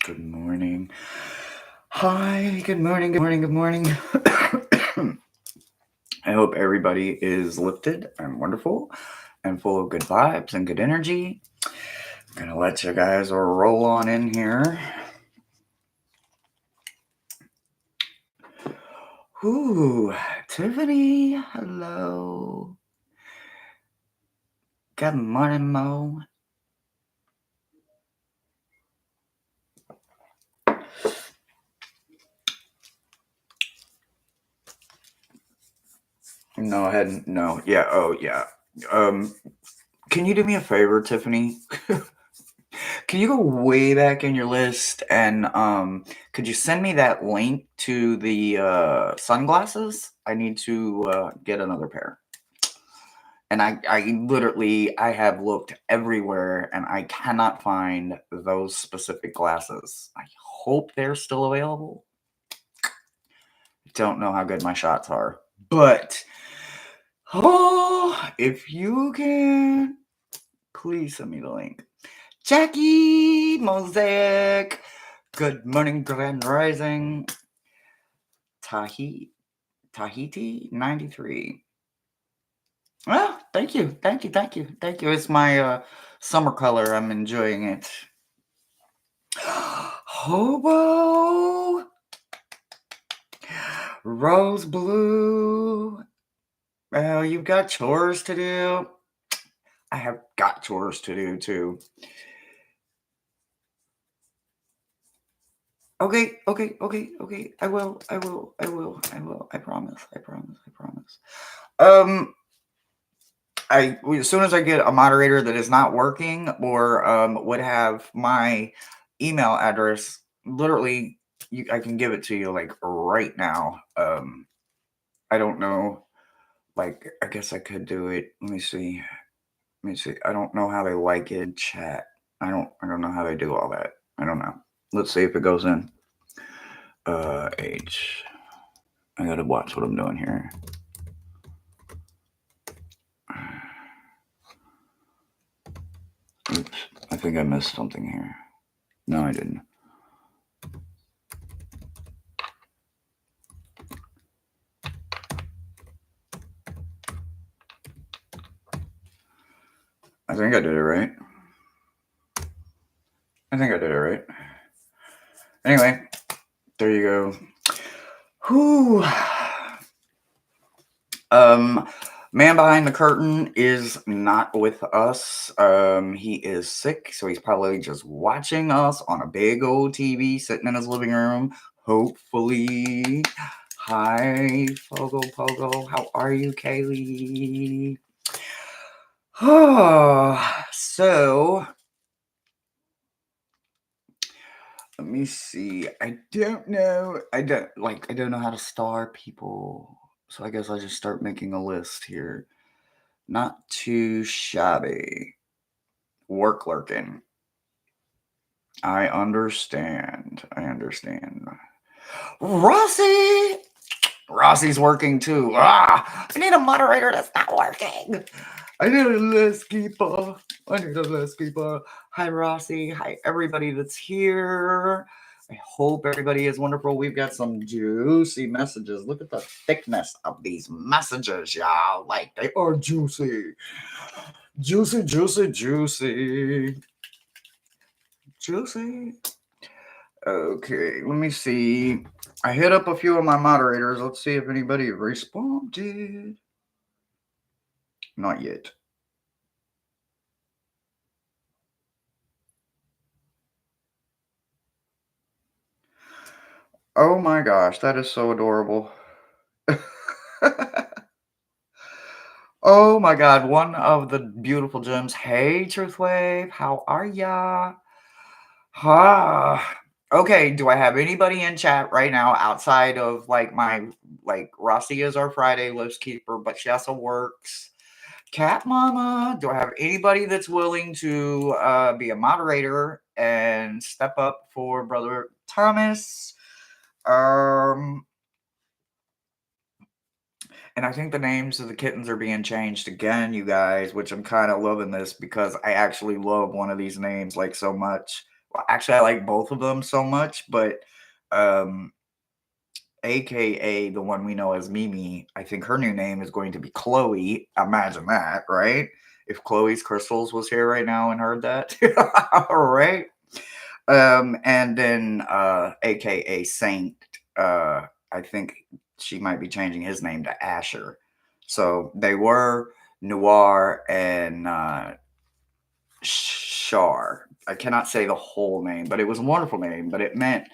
Good morning. Hi, good morning, good morning, good morning. I hope everybody is lifted and wonderful and full of good vibes and good energy. I'm gonna let you guys roll on in here. Ooh, Tiffany, hello. Good morning, Mo. No, I hadn't. No, yeah. Oh, yeah. Um, can you do me a favor, Tiffany? Can you go way back in your list and could you send me that link to the sunglasses? I need to get another pair. And I have looked everywhere and I cannot find those specific glasses. I hope they're still available. Don't know how good my shots are, but if you can, please send me the link. Jackie Mosaic. Good morning, Grand Rising. Tahiti 93. Well, thank you. It's my summer color. I'm enjoying it. Hobo. Rose blue. Well, you've got chores to do. I have got chores to do too. Okay. I will. I promise. Um, as soon as I get a moderator that is not working or would have my email address, literally, I can give it to you like right now. I don't know. Like, I guess I could do it. Let me see. I don't know how they like it in chat. I don't know how they do all that. I don't know. Let's see if it goes in. H. I gotta watch what I'm doing here. Oops. I think I missed something here. No, I didn't. I think I did it right. Anyway, there you go. Whew. Man behind the curtain is not with us. He is sick, so he's probably just watching us on a big old TV sitting in his living room. Hopefully. Hi, Fogo Pogo. How are you, Kaylee? So let me see. I don't know. I don't know how to star people. So I guess I'll just start making a list here. Not too shabby. Work lurking. I understand. Rossi! Rossi's working too. I need a moderator that's not working. I need a list keeper. Hi, Rossi. Hi, everybody that's here. I hope everybody is wonderful. We've got some juicy messages. Look at the thickness of these messages, y'all. Like, they are juicy. Juicy. Okay, let me see. I hit up a few of my moderators. Let's see if anybody responded. Not yet. Oh my gosh, that is so adorable. Oh my god, one of the beautiful gems. Hey, Truthwave, how are ya? Okay, do I have anybody in chat right now outside of like Rossi is our Friday list keeper, but she also works. Cat Mama, do I have anybody that's willing to be a moderator and step up for Brother Thomas? And I think the names of the kittens are being changed again, you guys, which I'm kind of loving this because I actually love one of these names like so much. Well, actually, I like both of them so much, but um, AKA the one we know as Mimi, I think her new name is going to be Chloe. Imagine that, right? If Chloe's Crystals was here right now and heard that, all right. And then AKA Saint, I think she might be changing his name to Asher. So they were Noir and Shar. I cannot say the whole name, but it was a wonderful name, but it meant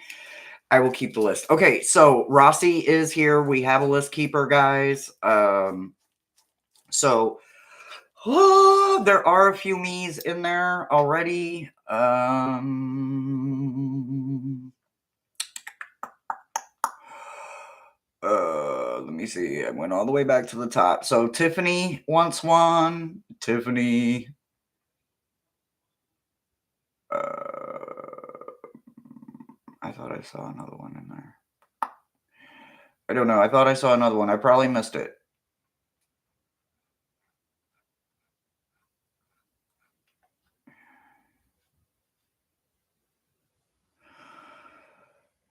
I will keep the list. Okay, so Rossi is here. We have a list keeper, guys. So there are a few me's in there already. Let me see. I went all the way back to the top. So Tiffany wants one. Tiffany. I thought I saw another one in there. I don't know. I thought I saw another one. I probably missed it.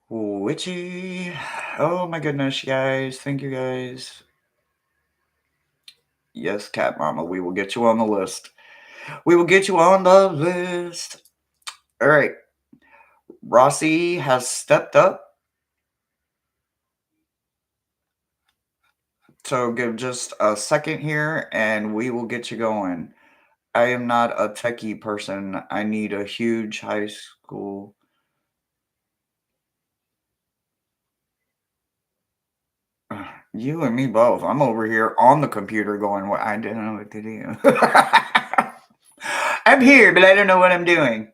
Witchy. Oh my goodness, guys. Thank you, guys. Yes, Cat Mama. We will get you on the list. We will get you on the list. All right. Rossi has stepped up. So give just a second here and we will get you going. I am not a techie person. I need a huge high school. You and me both. I'm over here on the computer going, well, I don't know what to do. I'm here, but I don't know what I'm doing.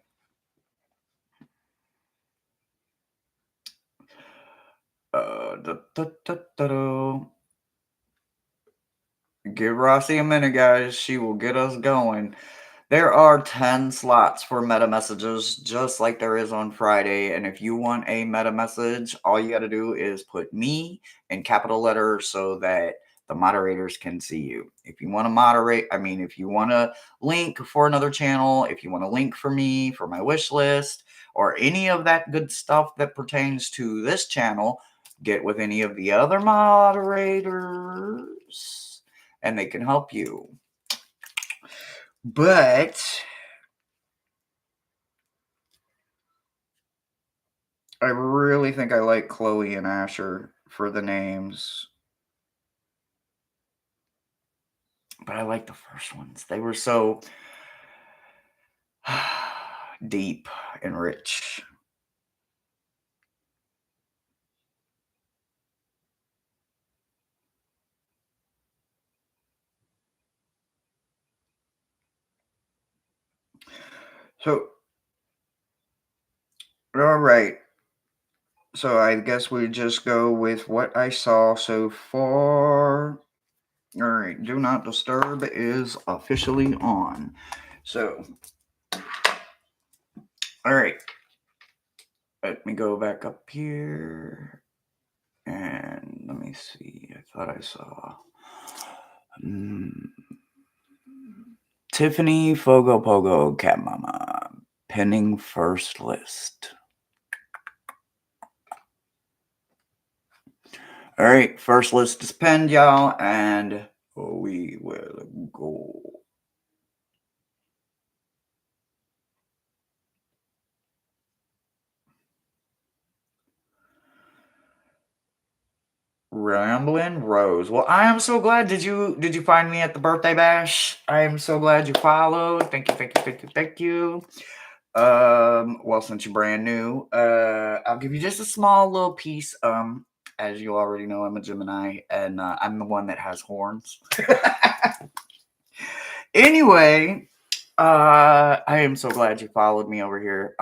Give Rossi a minute, guys. She will get us going. There are 10 slots for meta messages, just like there is on Friday. And if you want a meta message, all you got to do is put me in capital letters so that the moderators can see you. If you want to moderate, if you want to link for another channel, if you want to link for me, for my wish list, or any of that good stuff that pertains to this channel, get with any of the other moderators and they can help you. But I really think I like Chloe and Asher for the names. But I like the first ones. They were so deep and rich. So, all right. So I guess we just go with what I saw so far. All right. Do Not Disturb is officially on. So, all right. Let me go back up here. And let me see. I thought I saw. Tiffany Fogo Pogo Cat Mama. Pending first list. All right, first list is pinned, y'all, and we will go. Ramblin' Rose. Well, I am so glad. Did you find me at the birthday bash? I am so glad you followed. Thank you, thank you, thank you, thank you. Well, since you're brand new, I'll give you just a small little piece. As you already know, I'm a Gemini, and I'm the one that has horns. Anyway, I am so glad you followed me over here.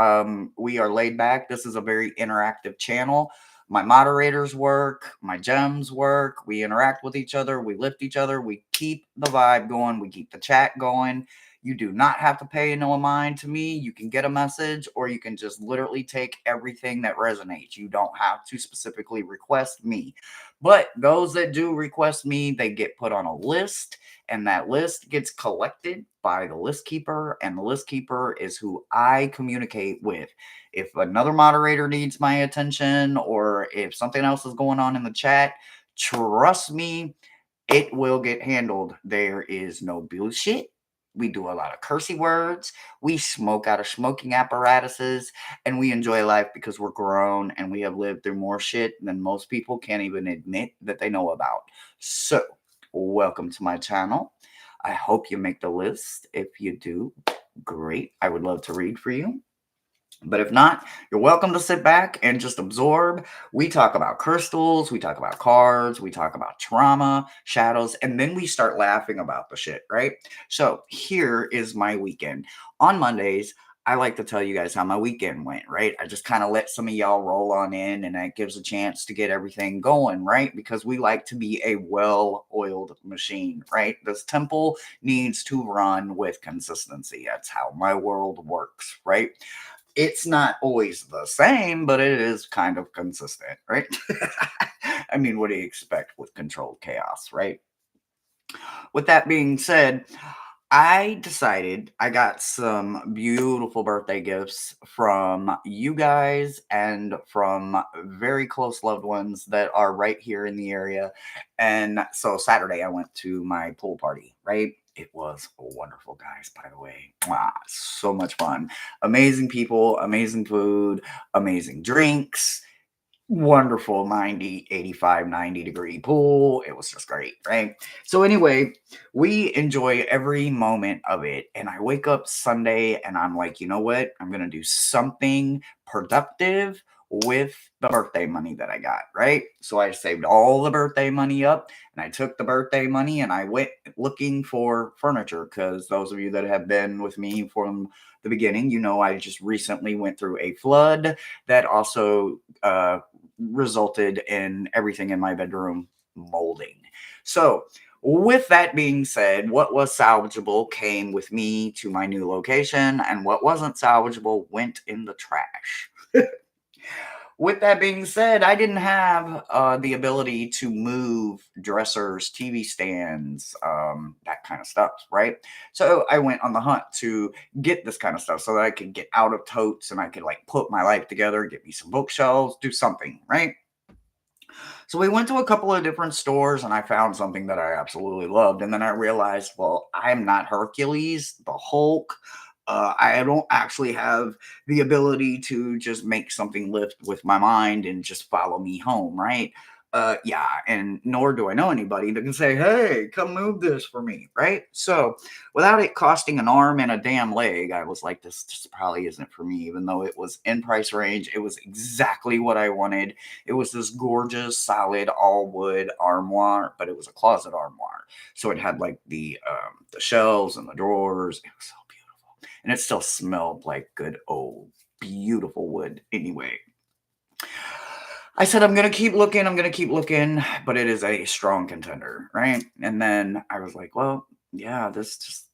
We are laid back. This is a very interactive channel. My moderators work, my gems work. We interact with each other. We lift each other. We keep the vibe going. We keep the chat going. You do not have to pay no mind to me. You can get a message or you can just literally take everything that resonates. You don't have to specifically request me. But those that do request me, they get put on a list and that list gets collected by the list keeper, and the list keeper is who I communicate with. If another moderator needs my attention or if something else is going on in the chat, trust me, it will get handled. There is no bullshit. We do a lot of cursey words. We smoke out of smoking apparatuses, and we enjoy life because we're grown and we have lived through more shit than most people can't even admit that they know about. So, welcome to my channel. I hope you make the list. If you do, great. I would love to read for you. But if not, you're welcome to sit back and just absorb. We talk about crystals, we talk about cards, we talk about trauma, shadows, and then we start laughing about the shit, right? So here is my weekend. On Mondays, I like to tell you guys how my weekend went, right? I just kind of let some of y'all roll on in, and that gives a chance to get everything going, right? Because we like to be a well-oiled machine, right? This temple needs to run with consistency. That's how my world works, right? It's not always the same, but it is kind of consistent, right? I mean, what do you expect with controlled chaos, right? With that being said, I decided I got some beautiful birthday gifts from you guys and from very close loved ones that are right here in the area. And so Saturday I went to my pool party, right? It was wonderful, guys, by the way. Wow, so much fun. Amazing people, amazing food, amazing drinks, wonderful 90, 85, 90-degree pool. It was just great, right? So anyway, we enjoy every moment of it. And I wake up Sunday and I'm like, you know what? I'm going to do something productive with the birthday money that I got, right? So I saved all the birthday money up, and I took the birthday money and I went looking for furniture, because those of you that have been with me from the beginning, you know, I just recently went through a flood that also resulted in everything in my bedroom molding. So, with that being said, what was salvageable came with me to my new location, and what wasn't salvageable went in the trash. With that being said, I didn't have the ability to move dressers, TV stands, that kind of stuff, right? So I went on the hunt to get this kind of stuff so that I could get out of totes and I could like put my life together, get me some bookshelves, do something, right? So we went to a couple of different stores and I found something that I absolutely loved. And then I realized, well, I'm not Hercules, the Hulk. I don't actually have the ability to just make something lift with my mind and just follow me home, right? Yeah, and nor do I know anybody that can say, hey, come move this for me, right? So without it costing an arm and a damn leg, I was like, this just probably isn't for me, even though it was in price range. It was exactly what I wanted. It was this gorgeous, solid, all wood armoire, but it was a closet armoire. So it had like the shelves and the drawers. It was so beautiful, and it still smelled like good old beautiful wood. Anyway, I said I'm gonna keep looking. I'm gonna keep looking, but it is a strong contender, right? And then I was like, well, yeah, this just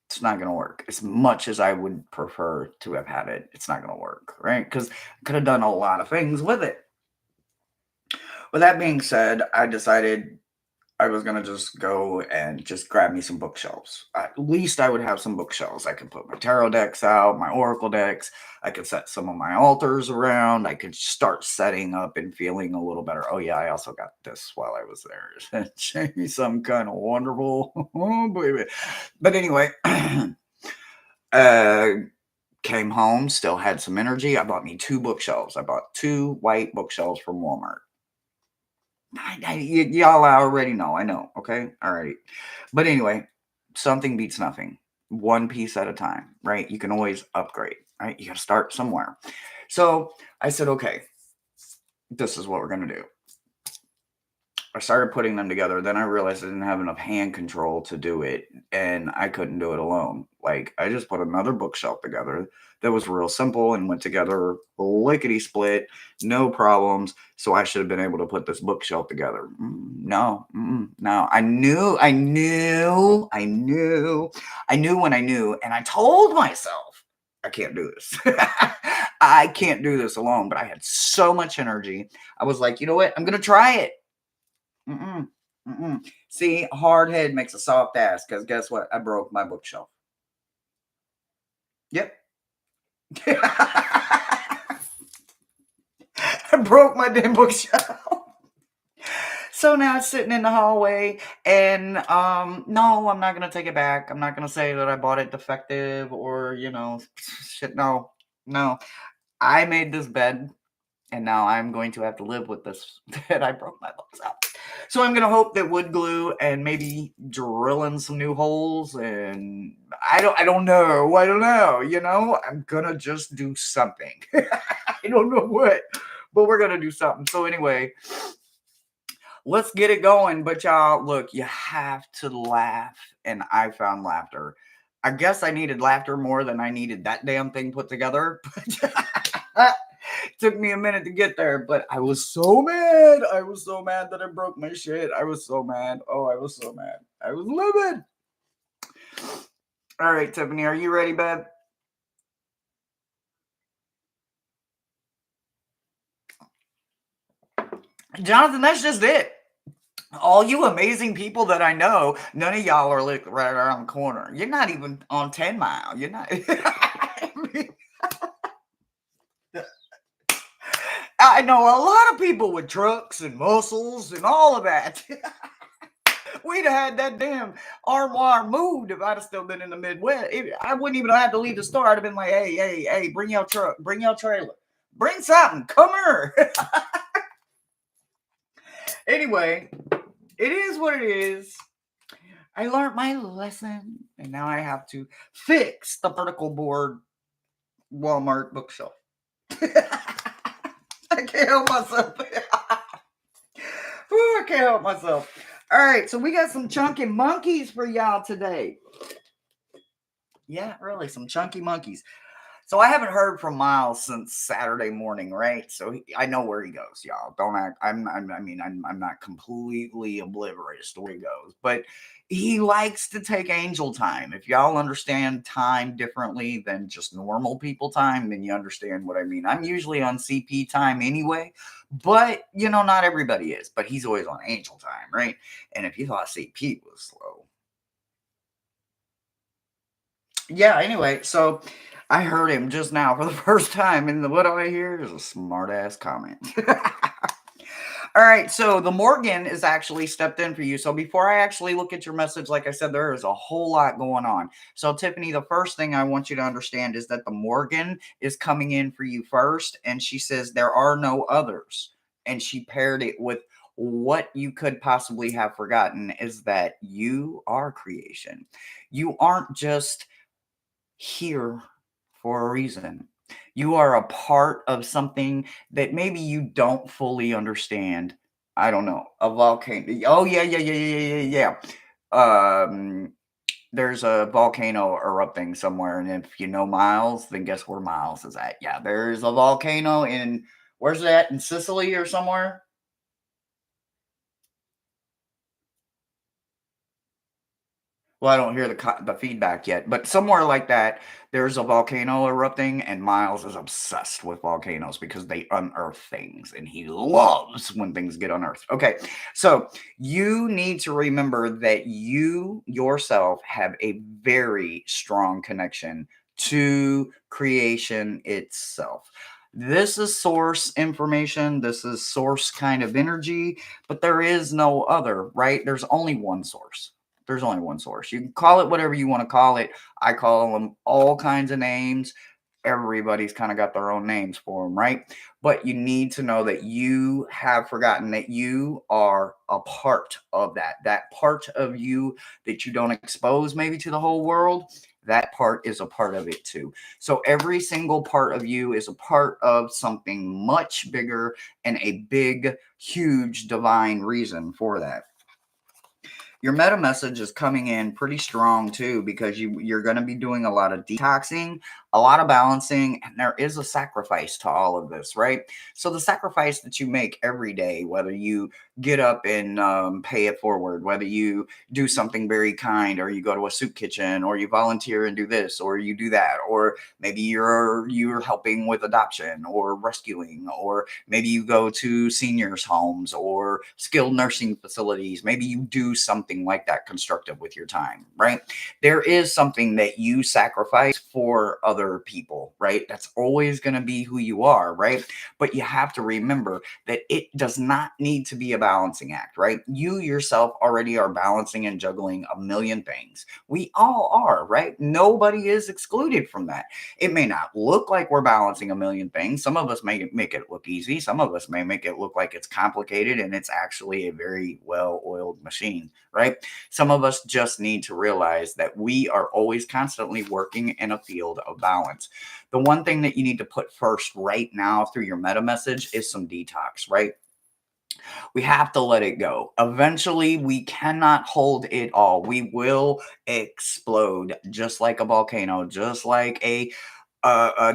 it's not going to work. As much as I would prefer to have had it, it's not going to work, right? Because I could have done a lot of things with it. With that being said, I decided I was gonna just go and just grab me some bookshelves. At least I would have some bookshelves. I could put my tarot decks out, my oracle decks. I could set some of my altars around. I could start setting up and feeling a little better. Oh yeah, I also got this while I was there. Some kind of wonderful, oh baby. But anyway, uh, came home, still had some energy. I bought me two bookshelves. I bought two white bookshelves from Walmart. Y'all already know. I know. Okay. All right. But anyway, something beats nothing. One piece at a time, right? You can always upgrade, right? You got to start somewhere. So I said, okay, this is what we're going to do. I started putting them together. Then I realized I didn't have enough hand control to do it, and I couldn't do it alone. Like, I just put another bookshelf together that was real simple and went together lickety split, no problems. So I should have been able to put this bookshelf together. No, no. I knew when I knew, and I told myself, I can't do this. I can't do this alone. But I had so much energy. I was like, you know what? I'm gonna try it. Mm-mm, Mm-mm. See, a hard head makes a soft ass. Because guess what? I broke my bookshelf. Yep. I broke my damn bookshelf. So now it's sitting in the hallway, and no, I'm not gonna take it back. I'm not gonna say that I bought it defective or shit. No, no. I made this bed, and now I'm going to have to live with this that I broke my books out. So I'm gonna hope that wood glue and maybe drilling some new holes, and I don't know. I don't know. I'm gonna just do something. I don't know what, but we're gonna do something. So anyway, let's get it going. But y'all, look, you have to laugh. And I found laughter. I guess I needed laughter more than I needed that damn thing put together. But it took me a minute to get there. But I was so mad. I was so mad that I broke my shit. I was so mad. Oh, I was so mad. I was livid. All right, Tiffany, are you ready, babe? Jonathan, that's just it. All you amazing people that I know, none of y'all are like right around the corner. You're not even on 10 Mile. You're not. I mean, I know a lot of people with trucks and muscles and all of that. We'd have had that damn armoire moved if I'd have still been in the Midwest. I wouldn't even have had to leave the store. I'd have been like, hey, hey, hey, bring your truck, bring your trailer, bring something, come here. Anyway, it is what it is. I learned my lesson, and now I have to fix the particle board Walmart bookshelf. I can't help myself. Ooh, I can't help myself. All right, so we got some chunky monkeys for y'all today. Yeah, really, some chunky monkeys. So I haven't heard from Miles since Saturday morning, right? So I know where he goes, y'all. Don't act. I'm not completely oblivious to where he goes, but he likes to take angel time. If y'all understand time differently than just normal people time, then you understand what I mean. I'm usually on CP time anyway, but not everybody is. But he's always on angel time, right? And if you thought CP was slow, yeah, anyway, so I heard him just now for the first time, and what I hear is a smart ass comment. All right, so the Morgan is actually stepped in for you. So before I actually look at your message, like I said, there is a whole lot going on. So, Tiffany, the first thing I want you to understand is that the Morgan is coming in for you first, and she says there are no others. And she paired it with what you could possibly have forgotten is that you are creation. You aren't just here for a reason. You are a part of something that maybe you don't fully understand. I don't know. A volcano. Oh yeah, yeah, yeah, yeah, yeah, yeah. There's a volcano erupting somewhere, and if you know Miles, then guess where Miles is at? Yeah, there's a volcano in where's that in Sicily or somewhere? Well, I don't hear the feedback yet, but somewhere like that, there's a volcano erupting, and Miles is obsessed with volcanoes because they unearth things, and he loves when things get unearthed. Okay, so you need to remember that you yourself have a very strong connection to creation itself. This is source information, this is source kind of energy, but there is no other, right? There's only one source. There's only one source. You can call it whatever you want to call it. I call them all kinds of names. Everybody's kind of got their own names for them, right? But you need to know that you have forgotten that you are a part of that. That part of you that you don't expose maybe to the whole world, that part is a part of it too. So every single part of you is a part of something much bigger and a big, huge divine reason for that. Your meta message is coming in pretty strong too because you're going to be doing a lot of detoxing, a lot of balancing, and there is a sacrifice to all of this, right? So the sacrifice that you make every day, whether you get up and pay it forward, whether you do something very kind, or you go to a soup kitchen, or you volunteer and do this, or you do that, or maybe you're helping with adoption or rescuing, or maybe you go to seniors homes or skilled nursing facilities, maybe you do something like that constructive with your time, right? There is something that you sacrifice for other people, right? That's always going to be who you are, right? But you have to remember that it does not need to be a balancing act, right? You yourself already are balancing and juggling a million things. We all are, right? Nobody is excluded from that. It may not look like we're balancing a million things. Some of us may make it look easy. Some of us may make it look like it's complicated and it's actually a very well oiled machine, right? Some of us just need to realize that we are always constantly working in a field of balance. The one thing that you need to put first right now through your meta message is some detox, right? We have to let it go. Eventually, we cannot hold it all. We will explode just like a volcano, just like a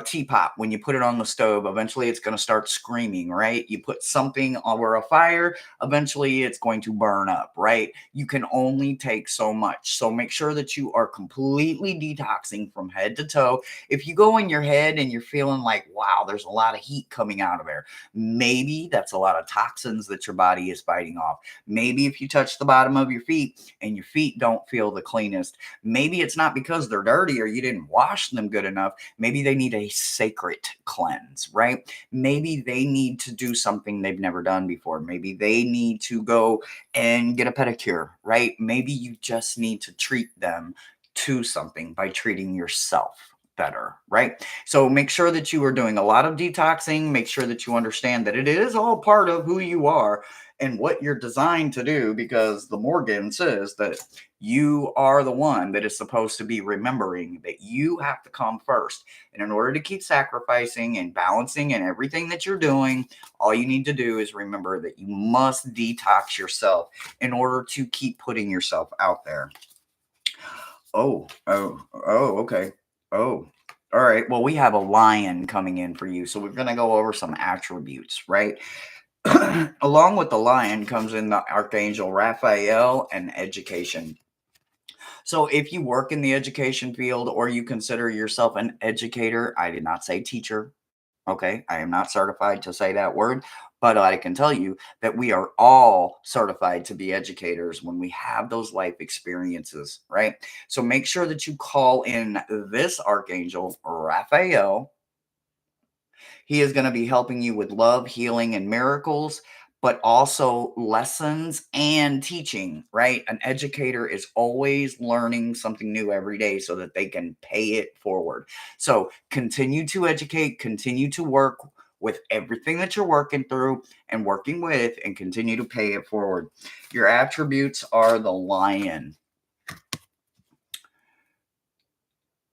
teapot. When you put it on the stove, eventually it's going to start screaming, right? You put something over a fire, eventually it's going to burn up, right? You can only take so much. So make sure that you are completely detoxing from head to toe. If you go in your head and you're feeling like, wow, there's a lot of heat coming out of there, maybe that's a lot of toxins that your body is fighting off. Maybe if you touch the bottom of your feet and your feet don't feel the cleanest, maybe it's not because they're dirty or you didn't wash them good enough. Maybe they need a sacred cleanse, right? Maybe they need to do something they've never done before. Maybe they need to go and get a pedicure, right? Maybe you just need to treat them to something by treating yourself better, right? So make sure that you are doing a lot of detoxing. Make sure that you understand that it is all part of who you are and what you're designed to do, because the Morgan says that you are the one that is supposed to be remembering that you have to come first. And in order to keep sacrificing and balancing and everything that you're doing, all you need to do is remember that you must detox yourself in order to keep putting yourself out there. Okay. Oh, all right. Well, we have a lion coming in for you. So we're going to go over some attributes, right? Along with the lion comes in the archangel Raphael and education. So if you work in the education field or you consider yourself an educator, I did not say teacher. Okay. I am not certified to say that word, but I can tell you that we are all certified to be educators when we have those life experiences, right? So make sure that you call in this archangel, Raphael. He is going to be helping you with love, healing, and miracles, but also lessons and teaching, right? An educator is always learning something new every day so that they can pay it forward. So continue to educate, continue to work with everything that you're working through and working with, and continue to pay it forward. Your attributes are the lion.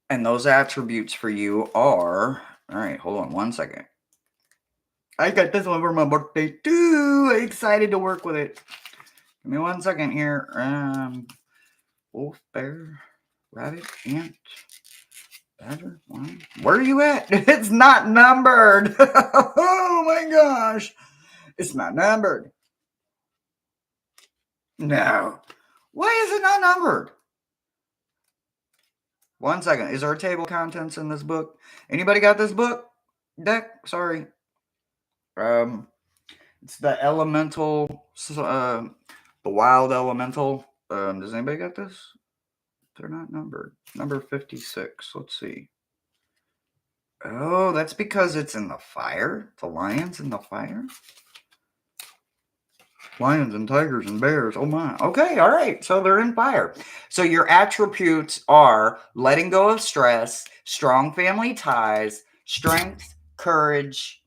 And those attributes for you are, all right, hold on one second. I got this one for my birthday too. Excited to work with it. Give me 1 second here. Wolf, bear, rabbit, ant, badger, lion. Where are you at? It's not numbered. Oh my gosh. It's not numbered. No. Why is it not numbered? 1 second. Is there a table of contents in this book? Anybody got this book? Deck? Sorry. Um, it's the elemental, the wild elemental. Does anybody got this? They're not numbered. Number 56. Let's see. Oh, that's because it's in the fire. The lion's in the fire. Lions and tigers and bears. Oh my. Okay, all right. So they're in fire. So your attributes are letting go of stress, strong family ties, strength, courage,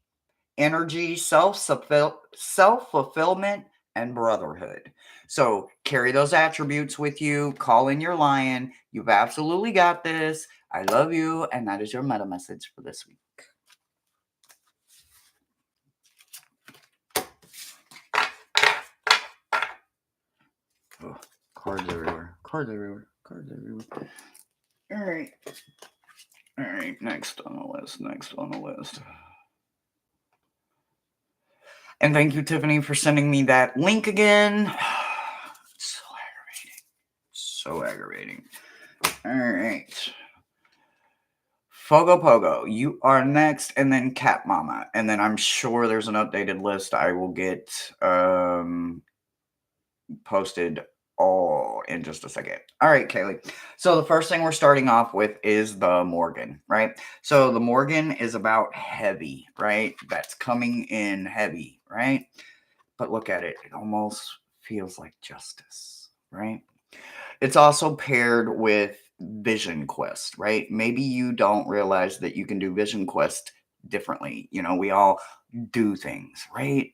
energy, self-fulfillment, and brotherhood. So carry those attributes with you. Call in your lion. You've absolutely got this. I love you. And that is your meta message for this week. Oh, cards everywhere. Cards everywhere. Cards everywhere. All right. All right, next on the list. Next on the list. And thank you, Tiffany, for sending me that link again. So aggravating. So aggravating. All right. Fogo Pogo, you are next, and then Cat Mama. And then I'm sure there's an updated list I will get posted all in just a second. All right, Kaylee. So the first thing we're starting off with is the Morgan, right? So the Morgan is about heavy, right? That's coming in heavy, right? But look at it. It almost feels like justice, right? It's also paired with Vision Quest, right? Maybe you don't realize that you can do Vision Quest differently. You know, we all do things, right?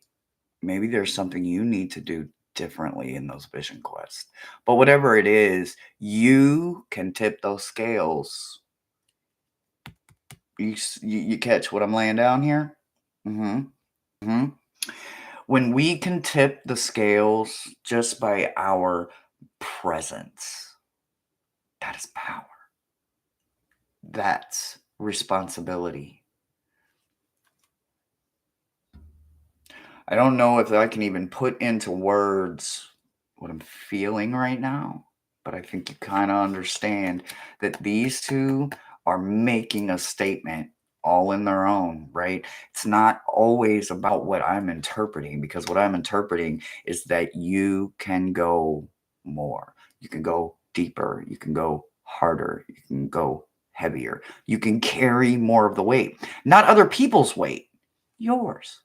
Maybe there's something you need to do differently in those Vision Quests. But whatever it is, you can tip those scales. You catch what I'm laying down here? Mm-hmm. Mm-hmm. When we can tip the scales just by our presence, that is power. That's responsibility. I don't know if I can even put into words what I'm feeling right now, but I think you kind of understand that these two are making a statement all in their own, right? It's not always about what I'm interpreting, because what I'm interpreting is that you can go more. You can go deeper. You can go harder. You can go heavier. You can carry more of the weight, not other people's weight, yours.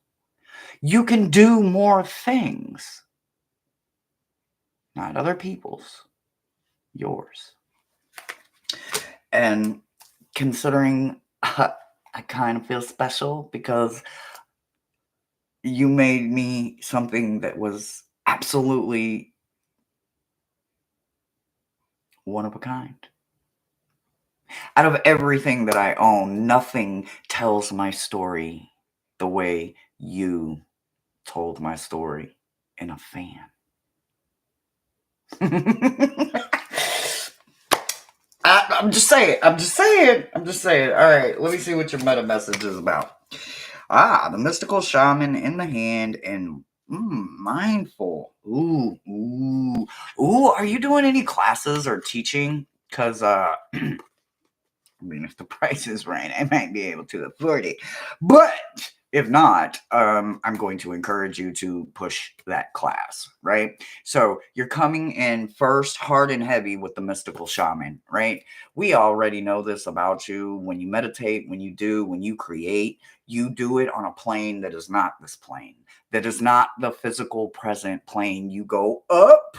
You can do more things, not other people's, yours. And considering I kind of feel special because you made me something that was absolutely one of a kind. Out of everything that I own, nothing tells my story the way you told my story in a fan. I'm just saying. I'm just saying. I'm just saying. All right, let me see what your meta message is about. The mystical shaman in the hand and mindful. Ooh. Are you doing any classes or teaching? Because I mean, if the price is right, I might be able to afford it. But if not, I'm going to encourage you to push that class, right? So you're coming in first hard and heavy with the mystical shaman, right? We already know this about you. When you meditate, when you create, you do it on a plane that is not this plane, that is not the physical present plane. You go up,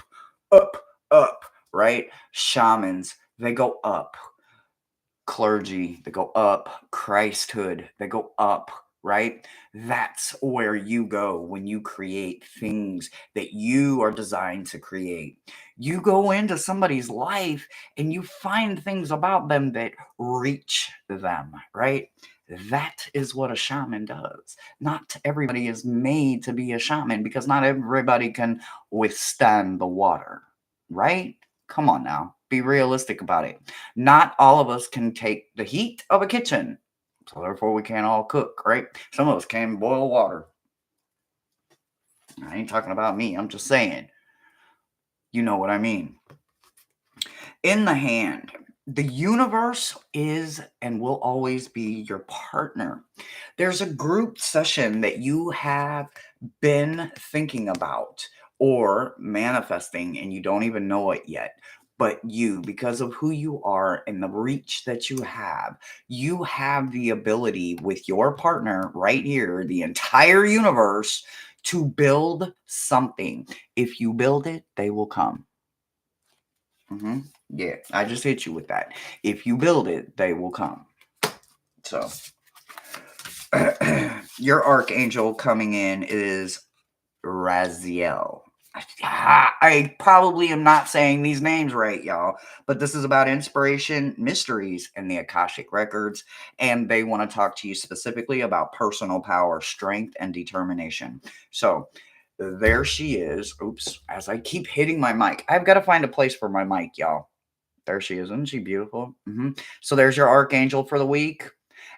up, up, right? Shamans, they go up. Clergy, they go up. Christhood, they go up, right? That's where you go when you create things that you are designed to create. You go into somebody's life and you find things about them that reach them, right? That is what a shaman does. Not everybody is made to be a shaman because not everybody can withstand the water, right? Come on now, be realistic about it. Not all of us can take the heat of a kitchen. So therefore we can't all cook, right? Some of us can't boil water. I ain't talking about me. I'm just saying. You know what I mean. In the hand, the universe is and will always be your partner. There's a group session that you have been thinking about or manifesting and you don't even know it yet. But you, because of who you are and the reach that you have the ability with your partner right here, the entire universe, to build something. If you build it, they will come. Yeah, I just hit you with that. If you build it, they will come. So, your archangel coming in is Raziel. I probably am not saying these names right, y'all, but this is about inspiration, mysteries, and the Akashic records. And they want to talk to you specifically about personal power, strength, and determination. So, there she is. Oops, as I keep hitting my mic, I've got to find a place for my mic, y'all. There she is. Isn't she beautiful? So there's your archangel for the week.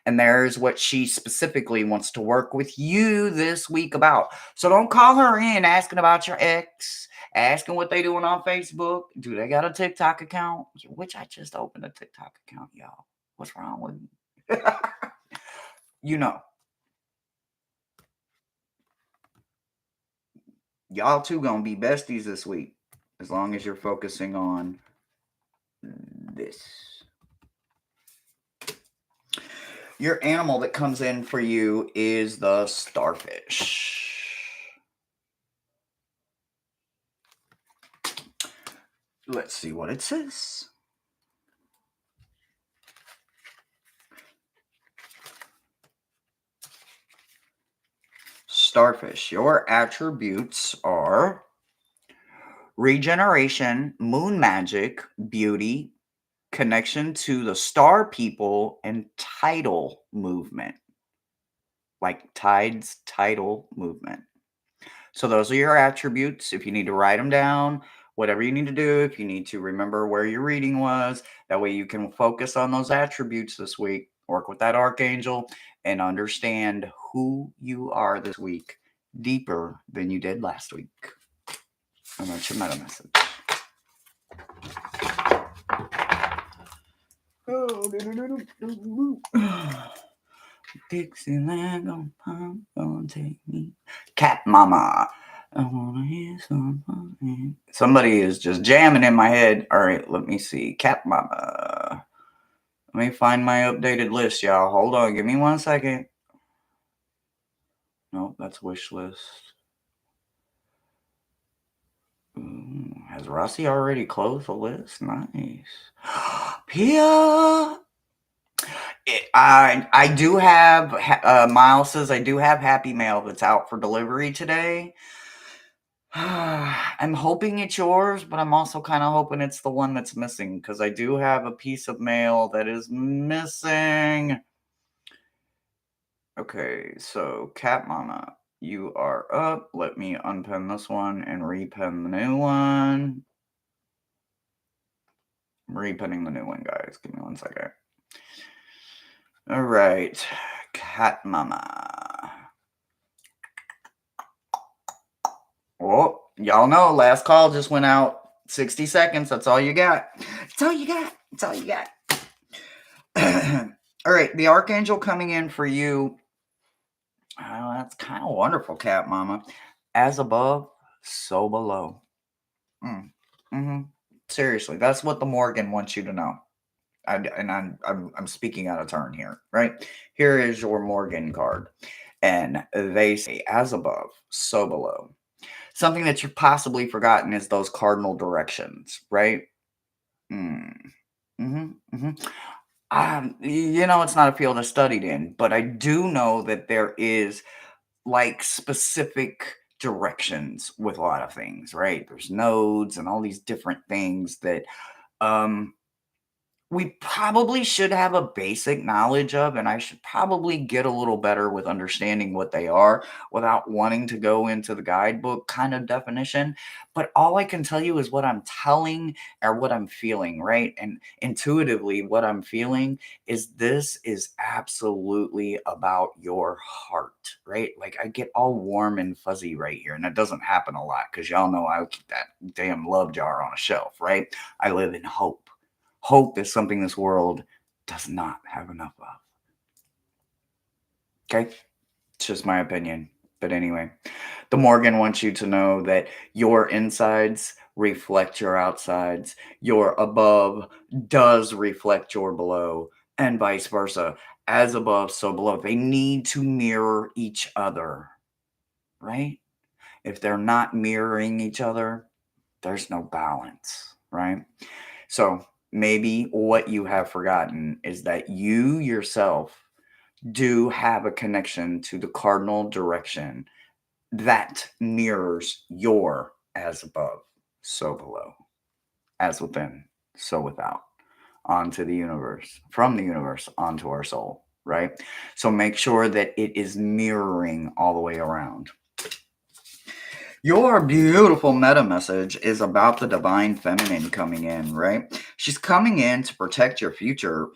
And there's what she specifically wants to work with you this week about. So don't call her in asking about your ex, asking what they doing on Facebook. Do they got a TikTok account? Which I just opened a TikTok account, y'all. What's wrong with me? You know, y'all two gonna be besties this week as long as you're focusing on this. Your animal that comes in for you is the starfish. Let's see what it says. Starfish, your attributes are regeneration, moon magic, beauty, connection to the star people, and tidal movement. Like tides, tidal movement. So those are your attributes. If you need to write them down, whatever you need to do, if you need to remember where your reading was, that way you can focus on those attributes this week, work with that archangel, and understand who you are this week deeper than you did last week. And that's your meta message. Dixieland gonna take me. Cat Mama. I wanna hear somebody. Somebody is just jamming in my head. All right, let me see. Cat Mama. Let me find my updated list, y'all. Hold on, give me 1 second. Nope, that's wish list. Has Rossi already closed the list? Nice. Pia. I do have Miles says I do have Happy Mail that's out for delivery today. I'm hoping it's yours, but I'm also kind of hoping it's the one that's missing because I do have a piece of mail that is missing. Okay, so Cat Mama, you are up. Let me unpin this one and repin the new one. I'm repinning the new one, guys. Give me 1 second. All right, Cat Mama. Oh, y'all know, last call just went out. 60 seconds. That's all you got. That's all you got. That's all you got. All right, the archangel coming in for you. Oh, that's kind of wonderful, Cat Mama. As above, so below. Seriously, that's what the Morgan wants you to know. I'm speaking out of turn here, right? Here is your Morgan card, and they say, "As above, so below." Something that you've possibly forgotten is those cardinal directions, right? It's not a field I studied in, but I do know that there is like specific directions with a lot of things, right? There's nodes and all these different things that um we probably should have a basic knowledge of, and I should probably get a little better with understanding what they are without wanting to go into the guidebook kind of definition. But all I can tell you is what I'm telling or what I'm feeling, right? And intuitively, what I'm feeling is this is absolutely about your heart, right? Like I get all warm and fuzzy right here, and that doesn't happen a lot because y'all know I keep that damn love jar on a shelf, right? I live in hope. Hope is something this world does not have enough of. Okay? It's just my opinion. But anyway, the Morgan wants you to know that your insides reflect your outsides. Your above does reflect your below, and vice versa. As above, so below. They need to mirror each other, right? If they're not mirroring each other, there's no balance, right? So maybe what you have forgotten is that you yourself do have a connection to the cardinal direction that mirrors your as above, so below, as within, so without, onto the universe, from the universe onto our soul, right? So make sure that it is mirroring all the way around. Your beautiful meta message is about the divine feminine coming in, right? She's coming in to protect your future.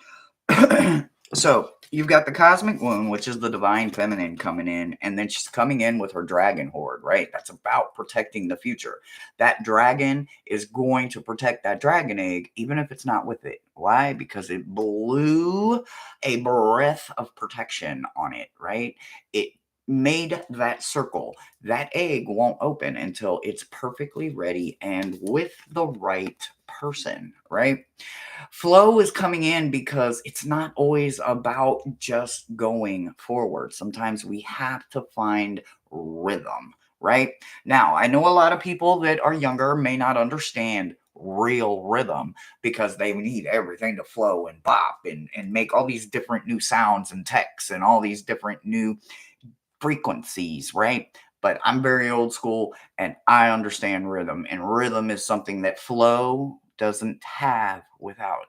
So you've got the cosmic womb, which is the divine feminine coming in, and then she's coming in with her dragon horde, right? That's about protecting the future. That dragon is going to protect that dragon egg, even if it's not with it. Why? Because it blew a breath of protection on it, right? It made that circle. That egg won't open until it's perfectly ready and with the right person, right? Flow is coming in because it's not always about just going forward. Sometimes we have to find rhythm, right? Now, I know a lot of people that are younger may not understand real rhythm because they need everything to flow and bop and make all these different new sounds and texts and all these different new frequencies, right? But I'm very old school and I understand rhythm, and rhythm is something that flow doesn't have without,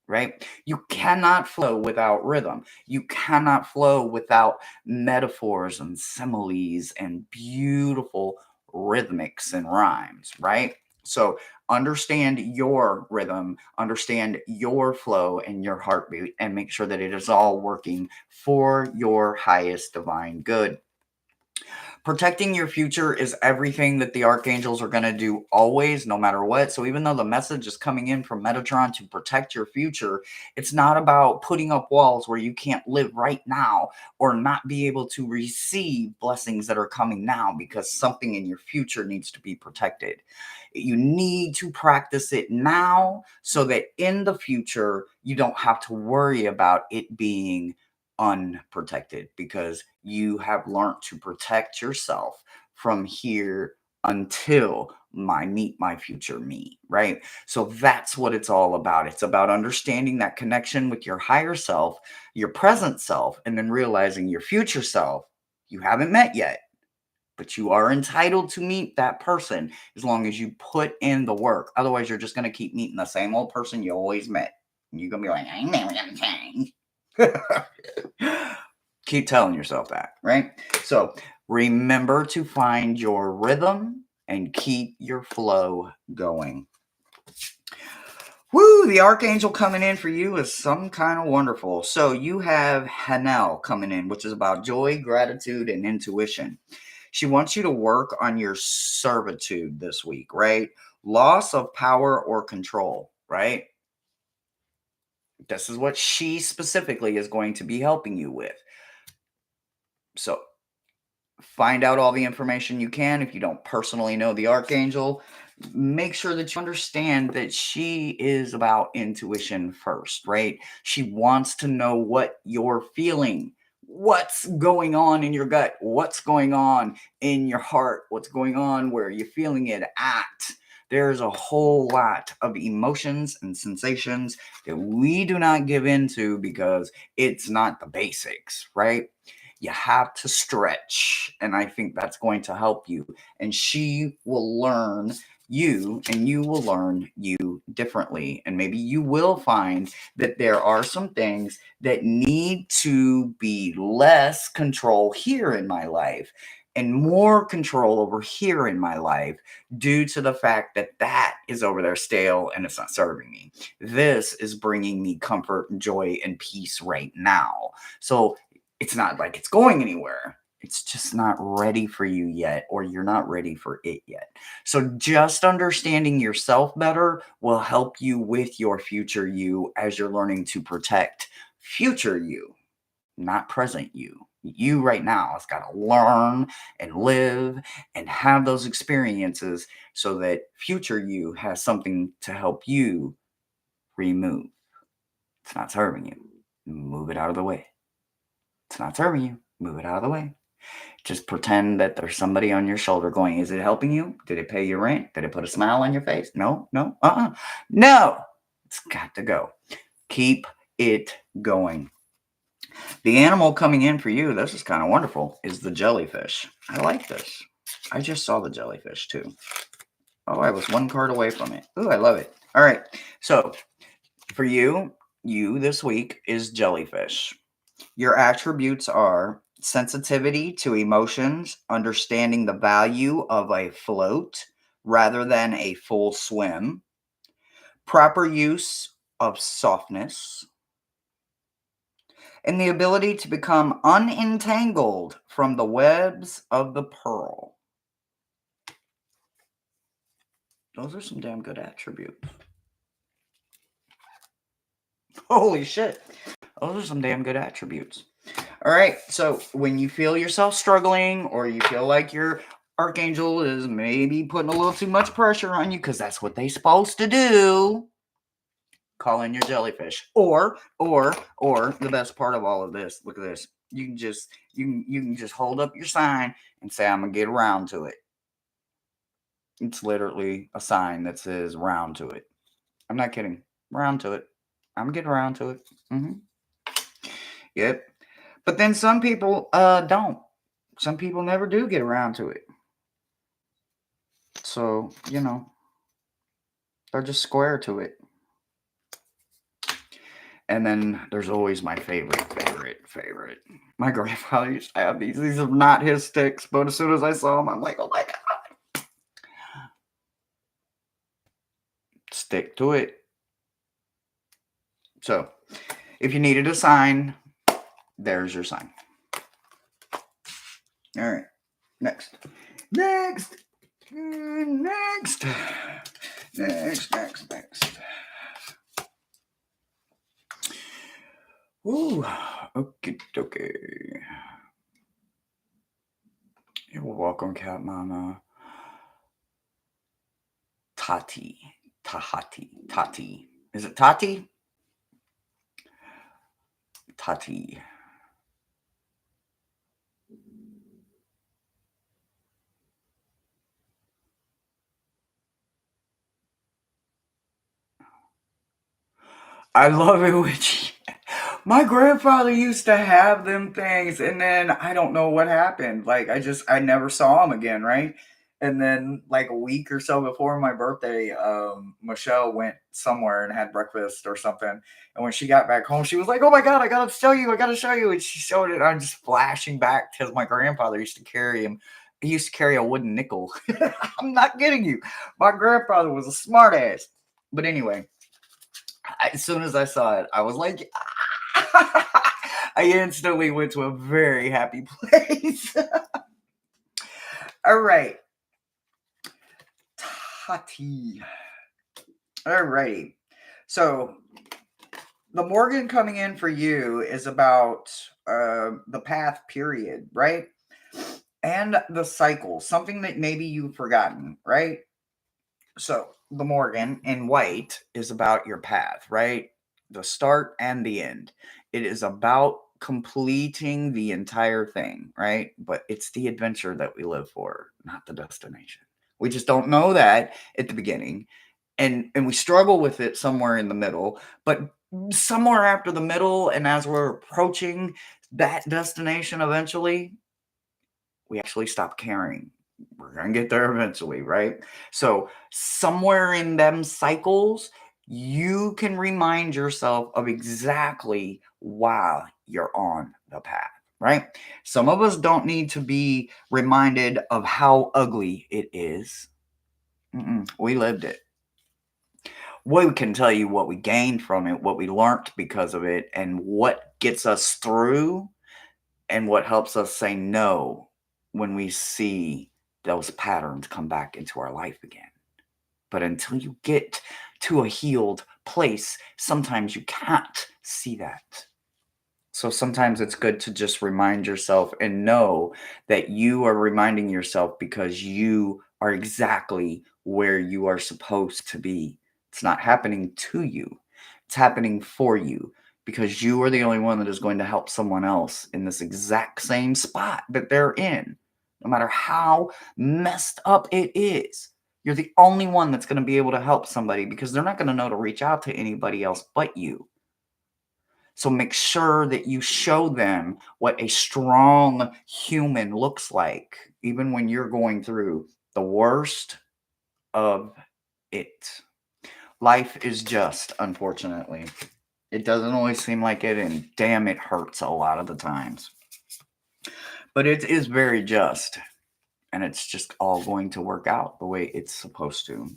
right? You cannot flow without rhythm. You cannot flow without metaphors and similes and beautiful rhythmics and rhymes, right? So understand your rhythm, understand your flow and your heartbeat, and make sure that it is all working for your highest divine good. Protecting your future is everything that the archangels are going to do always, no matter what. So even though the message is coming in from Metatron to protect your future, it's not about putting up walls where you can't live right now or not be able to receive blessings that are coming now because something in your future needs to be protected. You need to practice it now so that in the future you don't have to worry about it being unprotected because you have learned to protect yourself from here until my meet my future me, right? So that's what it's all about. It's about understanding that connection with your higher self, your present self, and then realizing your future self you haven't met yet, but you are entitled to meet that person as long as you put in the work. Otherwise, you're just going to keep meeting the same old person you always met. And you're going to be like, I ain't never going to change. Keep telling yourself that, right? So remember to find your rhythm and keep your flow going. Woo, the archangel coming in for you is some kind of wonderful. So you have Hanel coming in, which is about joy, gratitude, and intuition. She wants you to work on your servitude this week, right? Loss of power or control, right? This is what she specifically is going to be helping you with. So find out all the information you can. If you don't personally know the archangel, make sure that you understand that she is about intuition first, right? She wants to know what you're feeling, what's going on in your gut, what's going on in your heart, what's going on where you're feeling it at. There's a whole lot of emotions and sensations that we do not give into because it's not the basics, right? You have to stretch, and I think that's going to help you. And she will learn you, and you will learn you differently. And maybe you will find that there are some things that need to be less control here in my life and more control over here in my life due to the fact that that is over there stale and it's not serving me. This is bringing me comfort and joy and peace right now. So it's not like it's going anywhere. It's just not ready for you yet, or you're not ready for it yet. So, just understanding yourself better will help you with your future you as you're learning to protect future you, not present you. You right now has got to learn and live and have those experiences so that future you has something to help you remove. It's not serving you. Move it out of the way. It's not serving you. Move it out of the way. Just pretend that there's somebody on your shoulder going, is it helping you? Did it pay your rent? Did it put a smile on your face? No, no, no. It's got to go. Keep it going. The animal coming in for you, this is kind of wonderful, is the jellyfish. I like this. I just saw the jellyfish too. Oh, I was one card away from it. Ooh, I love it. All right. So for you this week is jellyfish. Your attributes are sensitivity to emotions, understanding the value of a float rather than a full swim, proper use of softness, and the ability to become unentangled from the webs of the pearl. Those are some damn good attributes. Holy shit. Those are some damn good attributes. All right. So when you feel yourself struggling or you feel like your archangel is maybe putting a little too much pressure on you, because that's what they're supposed to do, call in your jellyfish. Or the best part of all of this, look at this. You can just hold up your sign and say, I'm gonna get around to it. It's literally a sign that says round to it. I'm not kidding. Round to it. I'm getting around to it. Yep. But then some people don't. Some people never do get around to it. So, they're just square to it. And then there's always my favorite. My grandfather used to have these. These are not his sticks, but as soon as I saw them, I'm like, oh my God. Stick to it. So, if you needed a sign, there's your sign. All right. Next. Ooh, okay. You're welcome, Cat Mama. Tati. Is it Tati? Tati. I love it when my grandfather used to have them things, and then I don't know what happened. Like I never saw him again, right? And then like a week or so before my birthday, Michelle went somewhere and had breakfast or something. And when she got back home, she was like, "Oh my God, I gotta show you! I gotta show you!" And she showed it. I'm just flashing back to my grandfather used to carry him. He used to carry a wooden nickel. I'm not kidding you. My grandfather was a smart ass. But anyway, as soon as I saw it, I was like, I instantly went to a very happy place. All right. Tati. All right. So the Morgan coming in for you is about the path period, right? And the cycle, something that maybe you've forgotten, right? So the Morgan in white is about your path, right? The start and the end. It is about completing the entire thing, right? But it's the adventure that we live for, not the destination. We just don't know that at the beginning. And we struggle with it somewhere in the middle, but somewhere after the middle and as we're approaching that destination eventually, we actually stop caring. We're going to get there eventually, right? So, somewhere in them cycles, you can remind yourself of exactly why you're on the path, right? Some of us don't need to be reminded of how ugly it is. We lived it. We can tell you what we gained from it, what we learned because of it, and what gets us through and what helps us say no when we see those patterns come back into our life again. But until you get to a healed place, sometimes you can't see that. So sometimes it's good to just remind yourself and know that you are reminding yourself because you are exactly where you are supposed to be. It's not happening to you, it's happening for you because you are the only one that is going to help someone else in this exact same spot that they're in, no matter how messed up it is. You're the only one that's going to be able to help somebody because they're not going to know to reach out to anybody else but you. So make sure that you show them what a strong human looks like, even when you're going through the worst of it. Life is just, unfortunately. It doesn't always seem like it, and damn, it hurts a lot of the times. But it is very just, and it's just all going to work out the way it's supposed to.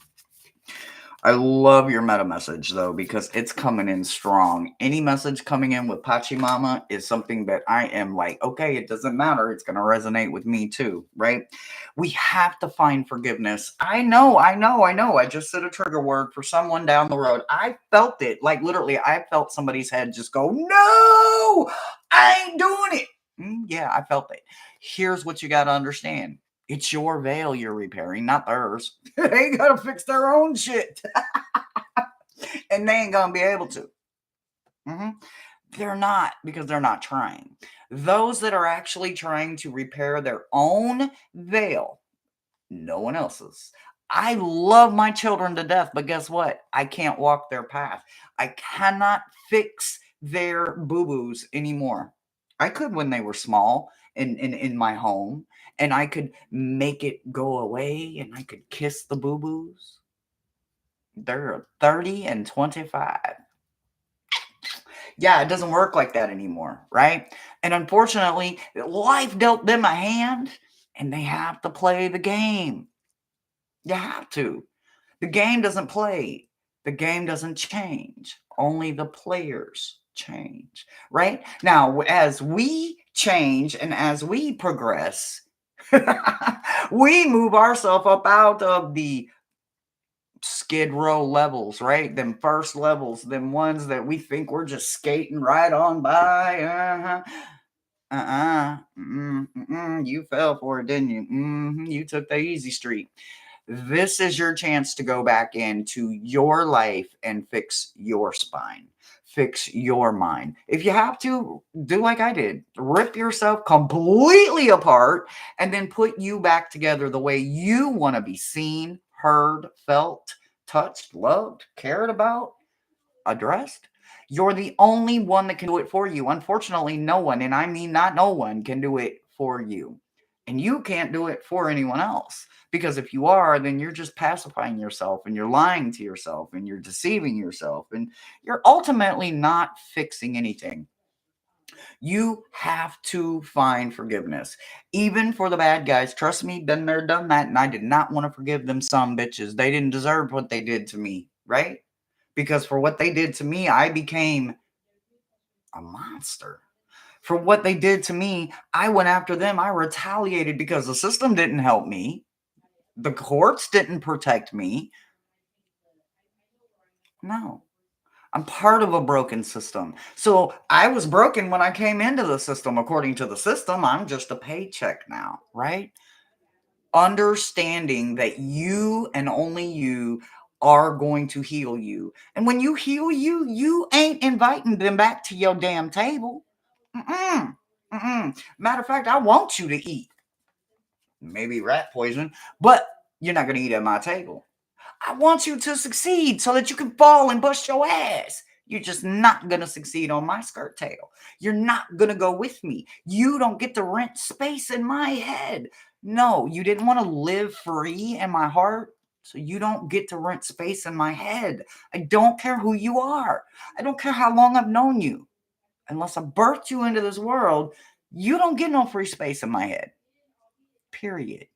I love your meta message though, because it's coming in strong. Any message coming in with Pachimama is something that I am like, okay, it doesn't matter. It's going to resonate with me too, right? We have to find forgiveness. I know. I just said a trigger word for someone down the road. I felt it. Like literally, I felt somebody's head just go, no, I ain't doing it. Yeah, I felt it. Here's what you got to understand. It's your veil you're repairing, not theirs. They got to fix their own shit. And they ain't gonna be able to. Mm-hmm. They're not, because they're not trying. Those that are actually trying to repair their own veil, no one else's. I love my children to death, but guess what? I can't walk their path. I cannot fix their boo-boos anymore. I could when they were small in my home, and I could make it go away, and I could kiss the boo-boos. They're 30 and 25. Yeah, it doesn't work like that anymore, right? And unfortunately, life dealt them a hand, and they have to play the game. You have to. The game doesn't play. The game doesn't change. Only the players change, right? Now, as we change and as we progress, we move ourselves up out of the skid row levels, right? Them first levels, them ones that we think we're just skating right on by. You fell for it, didn't you? You took the easy street. This is your chance to go back into your life and fix your spine, fix your mind. If you have to, do like I did, rip yourself completely apart and then put you back together the way you want to be seen, heard, felt, touched, loved, cared about, addressed. You're the only one that can do it for you. Unfortunately, no one, and I mean not no one, can do it for you. And you can't do it for anyone else. Because if you are, then you're just pacifying yourself and you're lying to yourself and you're deceiving yourself and you're ultimately not fixing anything. You have to find forgiveness. Even for the bad guys. Trust me, been there, done that, and I did not want to forgive them some bitches. They didn't deserve what they did to me, right? Because for what they did to me, I became a monster. For what they did to me, I went after them. I retaliated because the system didn't help me. The courts didn't protect me. No. I'm part of a broken system. So I was broken when I came into the system. According to the system, I'm just a paycheck now, right? Understanding that you and only you are going to heal you. And when you heal you, you ain't inviting them back to your damn table. Mm-mm. Mm-mm. Matter of fact, I want you to eat. Maybe rat poison, but you're not going to eat at my table. I want you to succeed so that you can fall and bust your ass. You're just not going to succeed on my skirt tail. You're not going to go with me. You don't get to rent space in my head. No, you didn't want to live free in my heart. So you don't get to rent space in my head. I don't care who you are. I don't care how long I've known you. Unless I birthed you into this world, you don't get no free space in my head. Period.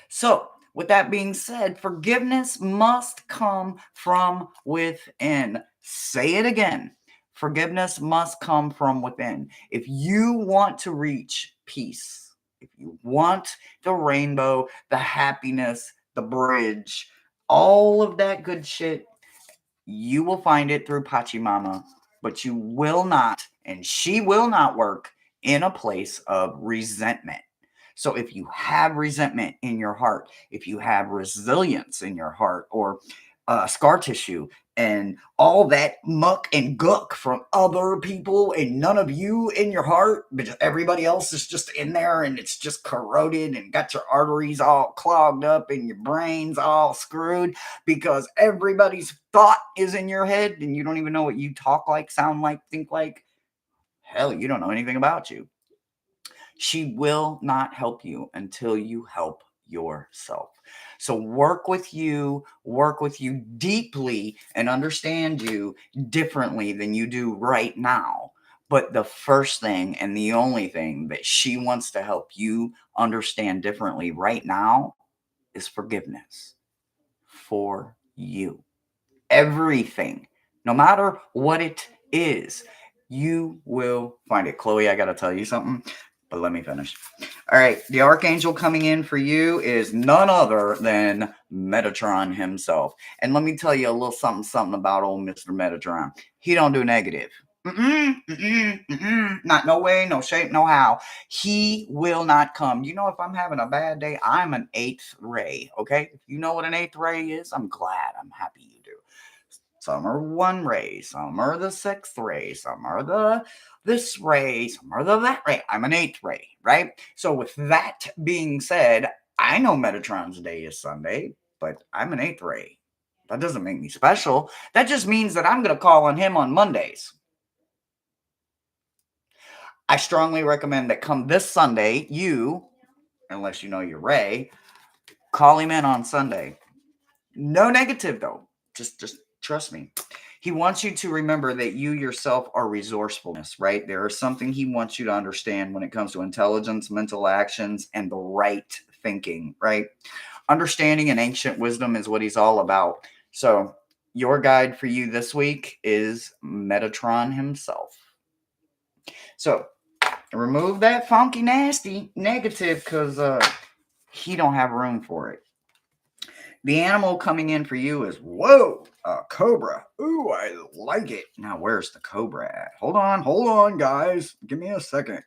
So, with that being said, forgiveness must come from within. Say it again. Forgiveness must come from within. If you want to reach peace, if you want the rainbow, the happiness, the bridge, all of that good shit, you will find it through Pachimama, but you will not, and she will not work in a place of resentment. So if you have resentment in your heart, if you have resilience in your heart, or scar tissue, and all that muck and guck from other people, and none of you in your heart, but everybody else is just in there, and it's just corroded and got your arteries all clogged up and your brains all screwed because everybody's thought is in your head and you don't even know what you talk like, sound like, think like. Hell, you don't know anything about you. She will not help you until you help yourself. So work with you deeply, and understand you differently than you do right now. But the first thing and the only thing that she wants to help you understand differently right now is forgiveness for you. Everything, no matter what it is, you will find it. Chloe, I got to tell you something, but let me finish. All right, the archangel coming in for you is none other than Metatron himself. And let me tell you a little something about old Mr. Metatron. He don't do negative. Not no way, no shape, no how. He will not come. You know, if I'm having a bad day, I'm an eighth ray. Okay, if you know what an eighth ray is, I'm glad. I'm happy you do. Some are one ray, some are the sixth ray, some are the this ray, some are the that ray. I'm an eighth ray, right? So with that being said, I know Metatron's day is Sunday, but I'm an eighth ray. That doesn't make me special. That just means that I'm going to call on him on Mondays. I strongly recommend that come this Sunday, you, unless you know your Ray, call him in on Sunday. No negative though. Just trust me. He wants you to remember that you yourself are resourcefulness, right? There is something he wants you to understand when it comes to intelligence, mental actions, and the right thinking, right? Understanding and ancient wisdom is what he's all about. So, your guide for you this week is Metatron himself. So, remove that funky, nasty negative because he don't have room for it. The animal coming in for you is, whoa, a cobra. Ooh, I like it. Now, where's the cobra at? Hold on, guys. Give me a second.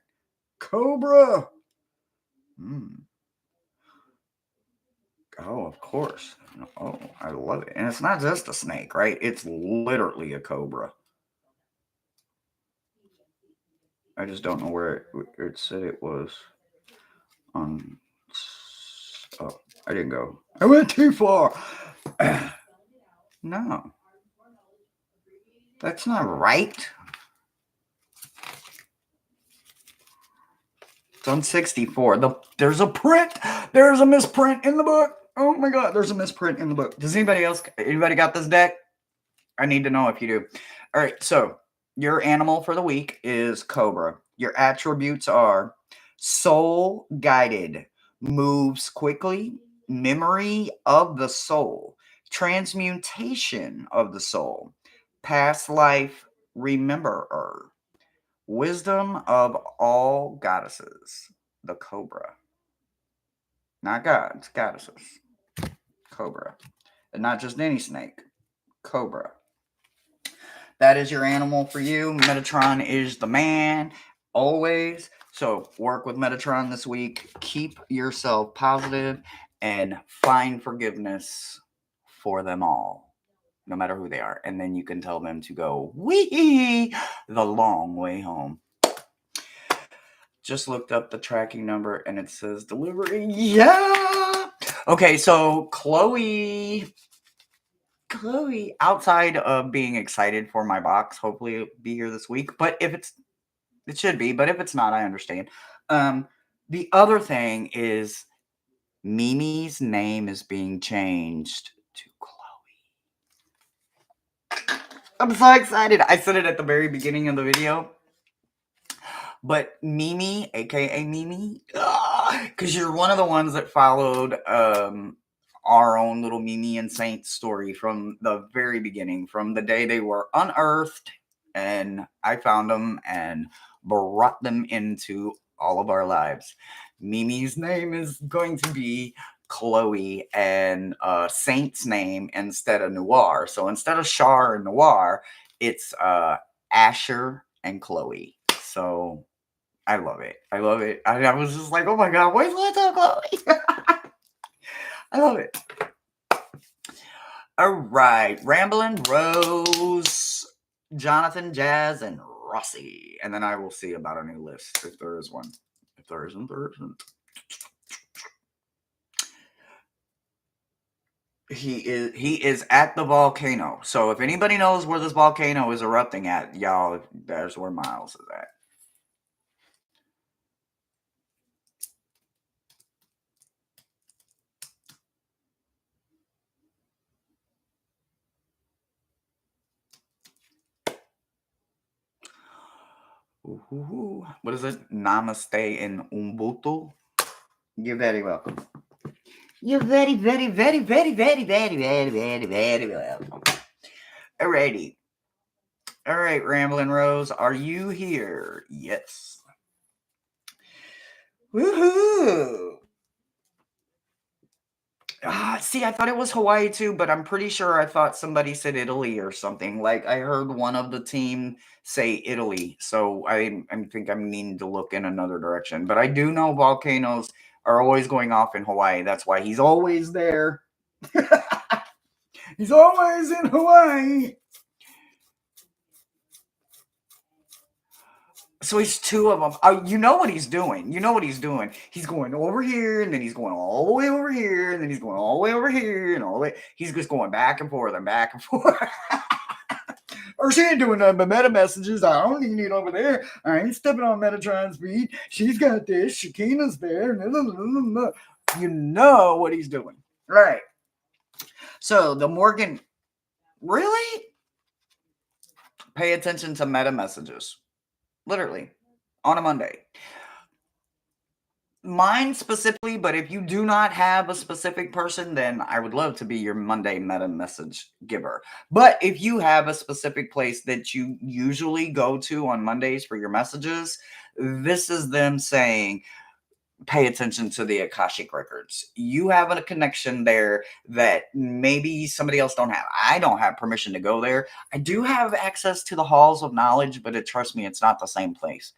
Cobra. Oh, of course. Oh, I love it. And it's not just a snake, right? It's literally a cobra. I just don't know where it said it was on. Oh, I didn't go. I went too far. No, that's not right. It's on 64. There's a print. There's a misprint in the book. Oh my God, there's a misprint in the book. Does anybody got this deck? I need to know if you do. All right, so your animal for the week is Cobra. Your attributes are soul guided, moves quickly, memory of the soul, transmutation of the soul, past life rememberer, wisdom of all goddesses, the Cobra. Not gods, goddesses. Cobra. And not just any snake. Cobra. That is your animal for you. Metatron is the man, always. So work with Metatron this week. Keep yourself positive and find forgiveness for them all, no matter who they are. And then you can tell them to go, wee, the long way home. Just looked up the tracking number and it says delivery. Yeah. Okay, so Chloe, outside of being excited for my box, hopefully it'll be here this week. But if it should be, but if it's not, I understand. The other thing is Mimi's name is being changed to Chloe. I'm so excited. I said it at the very beginning of the video. But Mimi, aka Mimi, because you're one of the ones that followed our own little Mimi and Saint story from the very beginning, from the day they were unearthed, and I found them and brought them into all of our lives. Mimi's name is going to be Chloe, and Saint's name instead of Noir. So instead of Char and Noir, it's Asher and Chloe. So I love it. I love it. I was just like, oh my God, where's Little Chloe? I love it. All right. Ramblin' Rose, Jonathan, Jazz, and Rossi. And then I will see about a new list if there is one. If there isn't, there isn't. He is at the volcano. So if anybody knows where this volcano is erupting at, y'all, there's where Miles is at. What is it? Namaste in Ubuntu. You're very welcome. You're very, very, very, very, very, very, very, very, very welcome. Alrighty. All right, Ramblin' Rose, are you here? Yes. Woohoo! See, I thought it was Hawaii too, but I'm pretty sure I thought somebody said Italy or something. Like I heard one of the team say Italy, so I think I'm needing to look in another direction. But I do know volcanoes are always going off in Hawaii. That's why he's always there. He's always in Hawaii. So he's two of them. You know what he's doing. You know what he's doing. He's going over here, and then he's going all the way over here, and then he's going all the way over here, and all the way. He's just going back and forth and back and forth. Or she ain't doing nothing but meta messages. I don't need it over there. I ain't stepping on Metatron's feet. She's got this. Shakina's there. You know what he's doing. Right. So the Morgan, really? Pay attention to meta messages. Literally. On a Monday. Mine specifically, but if you do not have a specific person, then I would love to be your Monday meta message giver. But if you have a specific place that you usually go to on Mondays for your messages, this is them saying, pay attention to the Akashic records. You have a connection there that maybe somebody else don't have. I don't have permission to go there. I do have access to the halls of knowledge, but trust me, it's not the same place.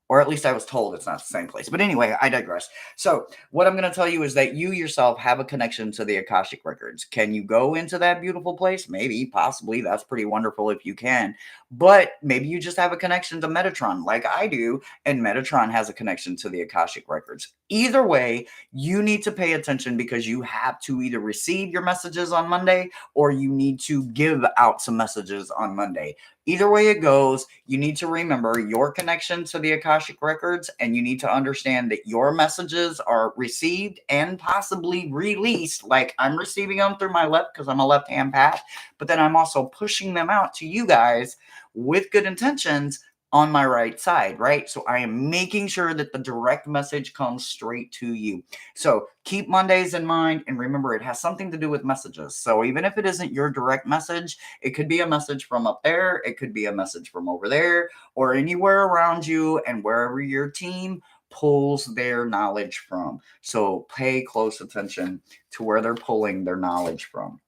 Or at least I was told it's not the same place. But anyway, I digress. So, what I'm going to tell you is that you yourself have a connection to the Akashic records. Can you go into that beautiful place? Maybe, possibly. That's pretty wonderful if you can. But maybe you just have a connection to Metatron, like I do, and Metatron has a connection to the Akashic records. Either way, you need to pay attention because you have to either receive your messages on Monday or you need to give out some messages on Monday. Either way it goes, you need to remember your connection to the Akashic records, and you need to understand that your messages are received and possibly released. Like I'm receiving them through my left because I'm a left-hand path, but then I'm also pushing them out to you guys with good intentions on my right side, right? So I am making sure that the direct message comes straight to you. So keep Mondays in mind, and remember it has something to do with messages. So even if it isn't your direct message, it could be a message from up there, it could be a message from over there, or anywhere around you and wherever your team pulls their knowledge from. So pay close attention to where they're pulling their knowledge from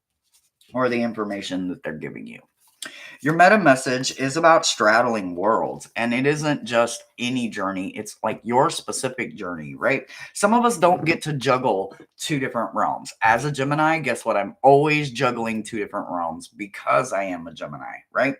or the information that they're giving you. Your meta message is about straddling worlds, and it isn't just any journey, it's like your specific journey, right? Some of us don't get to juggle two different realms. As a Gemini, guess what? I'm always juggling two different realms because I am a Gemini, right?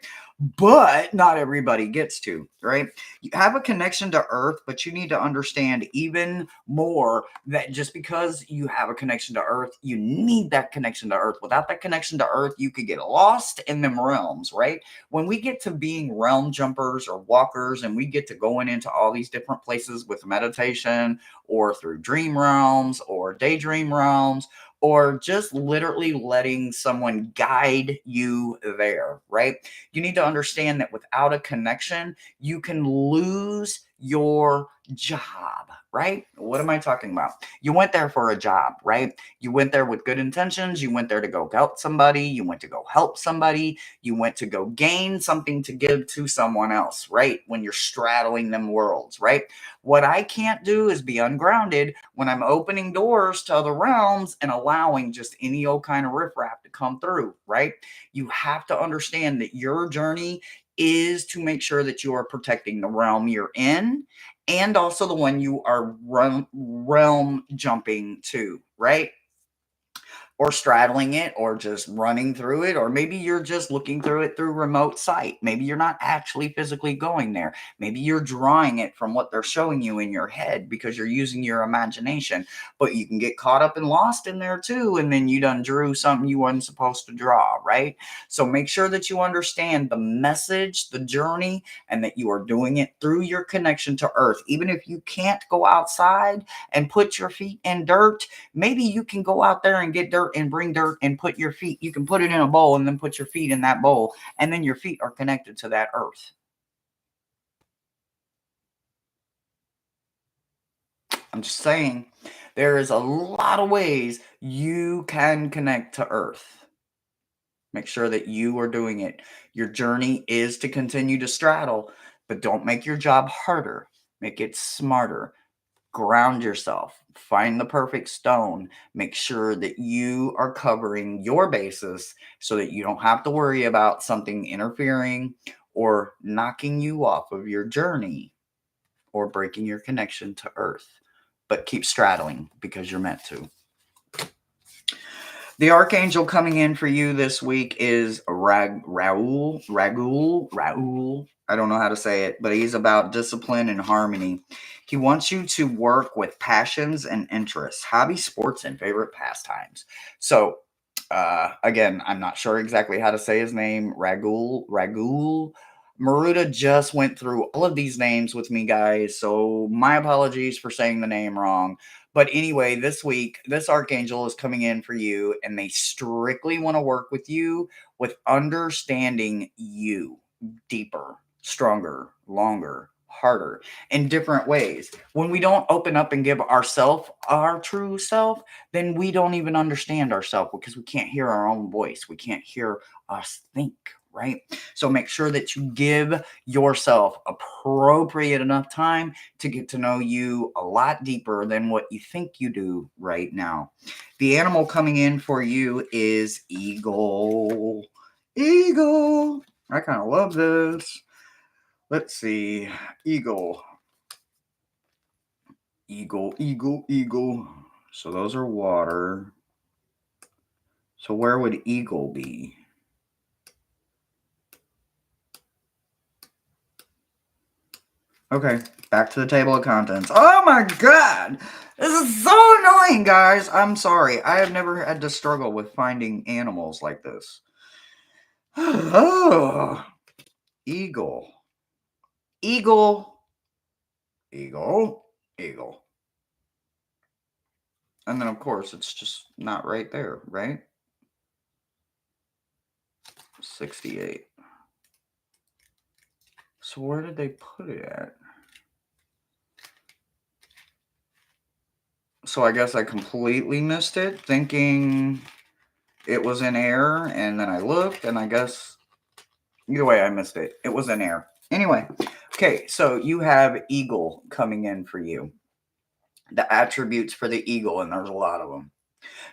But not everybody gets to, right? You have a connection to Earth, but you need to understand even more that just because you have a connection to Earth, you need that connection to Earth. Without that connection to Earth, you could get lost in them realms, right? When we get to being realm jumpers or walkers and we get to going into all these different places with meditation or through dream realms or daydream realms, or just literally letting someone guide you there, right? You need to understand that without a connection, you can lose your job, right? What am I talking about? You went there for a job, right? You went there with good intentions. You went there to go help somebody. You went to go help somebody. You went to go gain something to give to someone else, right? When you're straddling them worlds, right? What I can't do is be ungrounded when I'm opening doors to other realms and allowing just any old kind of riffraff to come through, right? You have to understand that your journey is to make sure that you are protecting the realm you're in and also the one you are realm jumping to, right? Or straddling it or just running through it, or maybe you're just looking through it through remote sight. Maybe you're not actually physically going there. Maybe you're drawing it from what they're showing you in your head because you're using your imagination, but you can get caught up and lost in there too, and then you done drew something you weren't supposed to draw, right? So make sure that you understand the message, the journey, and that you are doing it through your connection to Earth. Even if you can't go outside and put your feet in dirt, maybe you can go out there and get dirt and bring dirt and put your feet, you can put it in a bowl and then put your feet in that bowl, and then your feet are connected to that earth. I'm just saying, there is a lot of ways you can connect to Earth. Make sure that you are doing it. Your journey is to continue to straddle, but don't make your job harder. Make it smarter. Ground yourself. Find the perfect stone. Make sure that you are covering your bases so that you don't have to worry about something interfering or knocking you off of your journey or breaking your connection to Earth. But keep straddling because you're meant to. The archangel coming in for you this week is Raul. I don't know how to say it, but he's about discipline and harmony. He wants you to work with passions and interests, hobbies, sports, and favorite pastimes. So, again, I'm not sure exactly how to say his name. Ragul. Maruda just went through all of these names with me, guys. So, my apologies for saying the name wrong. But anyway, this week, this archangel is coming in for you, and they strictly want to work with you with understanding you deeper, stronger, longer, harder, in different ways. When we don't open up and give ourself our true self, then we don't even understand ourselves because we can't hear our own voice. We can't hear us think, right? So make sure that you give yourself appropriate enough time to get to know you a lot deeper than what you think you do right now. The animal coming in for you is eagle. Eagle. I kind of love this. Let's see. Eagle. Eagle. So those are water. So where would eagle be? Okay, back to the table of contents. Oh my god! This is so annoying, guys! I'm sorry. I have never had to struggle with finding animals like this. Oh, eagle. Eagle. Eagle. Eagle. And then, of course, it's just not right there, right? 68. So where did they put it at? So I guess I completely missed it, thinking it was in air, and then I looked, and I guess either way I missed it. It was in air. Anyway, okay, so you have eagle coming in for you. The attributes for the eagle, and there's a lot of them.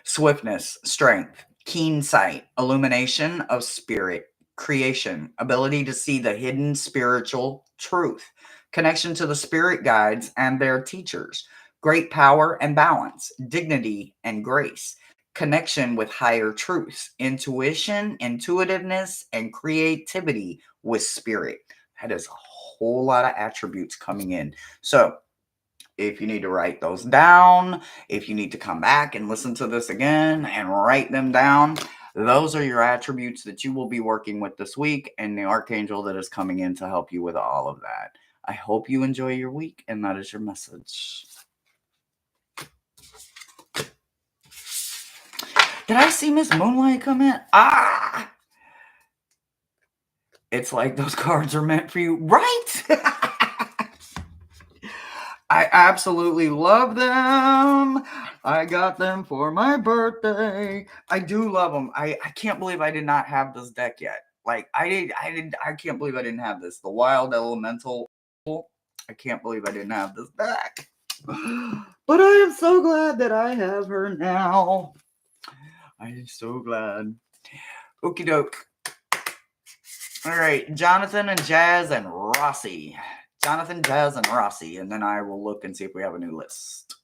Swiftness, strength, keen sight, illumination of spirit, creation, ability to see the hidden spiritual truth, connection to the spirit guides and their teachers, great power and balance, dignity and grace, connection with higher truths, intuition, intuitiveness, and creativity with spirit. That is a whole lot of attributes coming in. So, if you need to write those down, if you need to come back and listen to this again and write them down, those are your attributes that you will be working with this week and the archangel that is coming in to help you with all of that. I hope you enjoy your week, and that is your message. Did I see Miss Moonlight come in? Ah! It's like those cards are meant for you, right? I absolutely love them. I got them for my birthday. I do love them. I can't believe I did not have this deck yet. Like I can't believe I didn't have this. The Wild Elemental. I can't believe I didn't have this deck. But I am so glad that I have her now. I am so glad. Okie doke. All right, Jonathan and Jazz and Rossi. Jonathan, Jazz, and Rossi, and then I will look and see if we have a new list.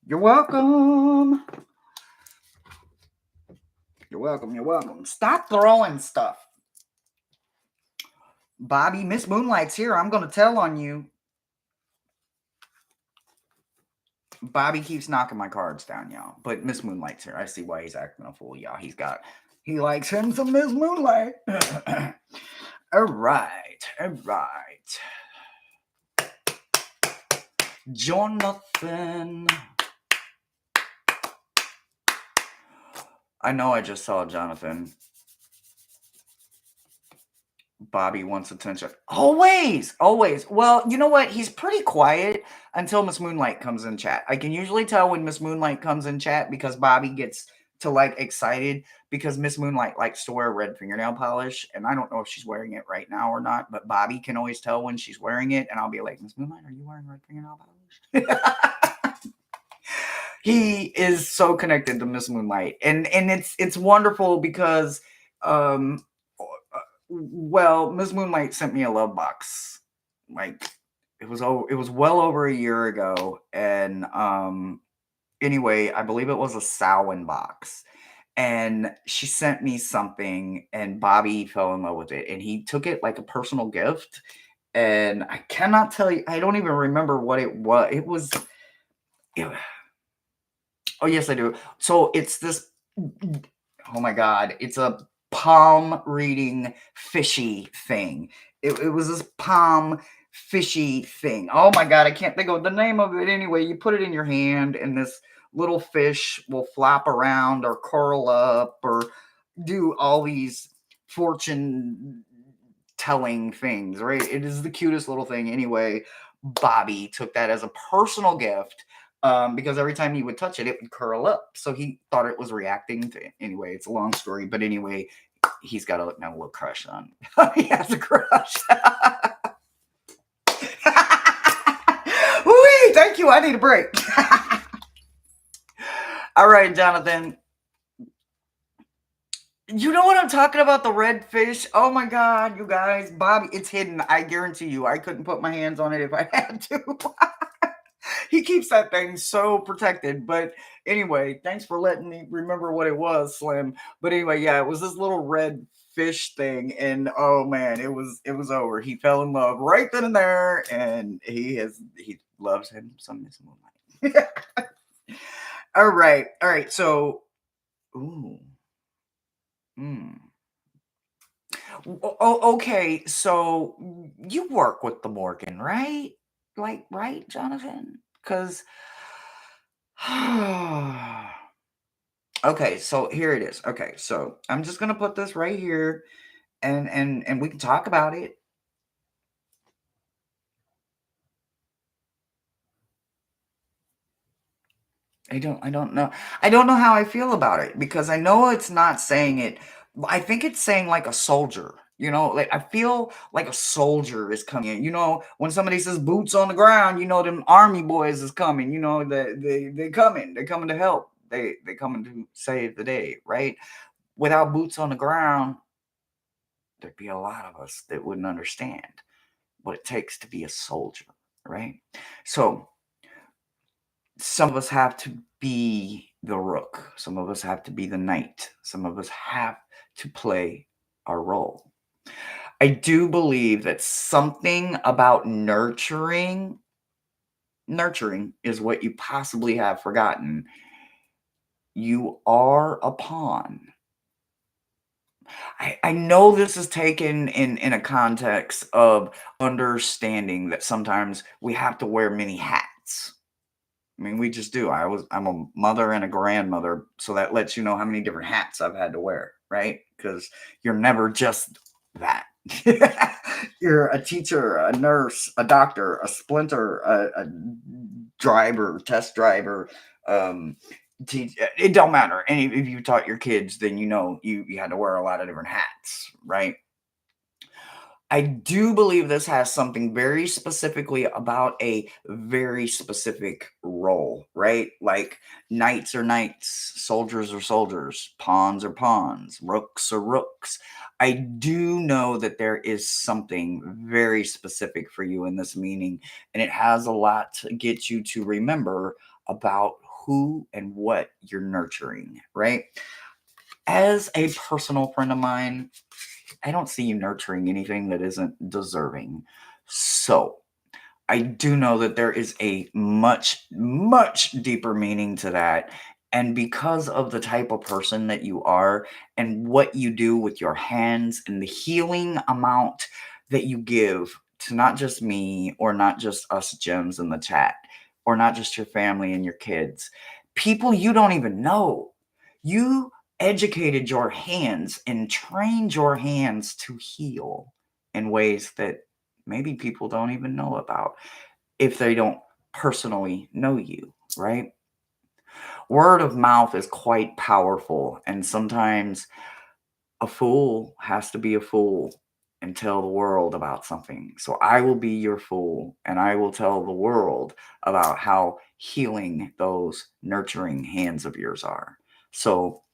You're welcome. You're welcome. You're welcome. Stop throwing stuff. Bobby, Miss Moonlight's here. I'm going to tell on you. Bobby keeps knocking my cards down, y'all. But Miss Moonlight's here. I see why he's acting a fool, y'all. He likes him some Miss Moonlight. All right. All right. Jonathan. I know I just saw Jonathan. Bobby wants attention. Always, always. Well, you know what? He's pretty quiet until Miss Moonlight comes in chat. I can usually tell when Miss Moonlight comes in chat because Bobby gets to like excited because Miss Moonlight likes to wear red fingernail polish. And I don't know if she's wearing it right now or not, but Bobby can always tell when she's wearing it. And I'll be like, Miss Moonlight, are you wearing red fingernail polish? He is so connected to Miss Moonlight. And it's wonderful because um well, Miss Moonlight sent me a love box. Like it was well over a year ago. And anyway, I believe it was a Samhain box. And she sent me something and Bobby fell in love with it. And he took it like a personal gift. And I cannot tell you, I don't even remember what it was. It, oh yes, I do. So it's this, oh my God, it's a palm reading fishy thing. It was this palm fishy thing. Oh my God, I can't think of the name of it. Anyway, you put it in your hand and this little fish will flap around or curl up or do all these fortune telling things, right? It is the cutest little thing. Anyway, Bobby took that as a personal gift because every time he would touch it, it would curl up. So he thought it was reacting to it. Anyway, it's a long story. But anyway, he's got a little crush on. He has a crush. Whee, thank you. I need a break. All right, Jonathan. You know what I'm talking about? The red fish. Oh my God, you guys. Bobby, it's hidden. I guarantee you. I couldn't put my hands on it if I had to. He keeps that thing so protected. But anyway, thanks for letting me remember what it was, Slim. But anyway, yeah, it was this little red fish thing. And oh man, it was over. He fell in love right then and there. And he loves him some Miss Moonlight. All right. All right. So ooh. Hmm. Okay, so you work with the Morgan, right? Like, right, Jonathan? Because okay, so here it is. Okay, so I'm just gonna put this right here, and we can talk about it. I don't know. I don't know how I feel about it because I know it's not saying it. I think it's saying like a soldier. Like I feel like a soldier is coming in. When somebody says boots on the ground, them army boys is coming. They coming. They coming to help. They coming to save the day, right? Without boots on the ground, there'd be a lot of us that wouldn't understand what it takes to be a soldier, right? So some of us have to be the rook. Some of us have to be the knight. Some of us have to play our role. I do believe that something about nurturing is what you possibly have forgotten. You are a pawn. I know this is taken in a context of understanding that sometimes we have to wear many hats. I mean, we just do. I'm a mother and a grandmother, so that lets you know how many different hats I've had to wear, right? Because you're never just that. You're a teacher, a nurse, a doctor, a splinter, a driver, test driver. It don't matter. And if you taught your kids, then you had to wear a lot of different hats, right? I do believe this has something very specifically about a very specific role, right? Like knights are knights, soldiers are soldiers, pawns are pawns, rooks are rooks. I do know that there is something very specific for you in this meaning, and it has a lot to get you to remember about who and what you're nurturing, right? As a personal friend of mine, I don't see you nurturing anything that isn't deserving. So I do know that there is a much, much deeper meaning to that. And because of the type of person that you are and what you do with your hands and the healing amount that you give to not just me or not just us gems in the chat or not just your family and your kids, people you don't even know. You educated your hands and trained your hands to heal. in ways that maybe people don't even know about if they don't personally know you, right? Word of mouth is quite powerful, and sometimes a fool has to be a fool and tell the world about something. So I will be your fool, and I will tell the world about how healing those nurturing hands of yours are. So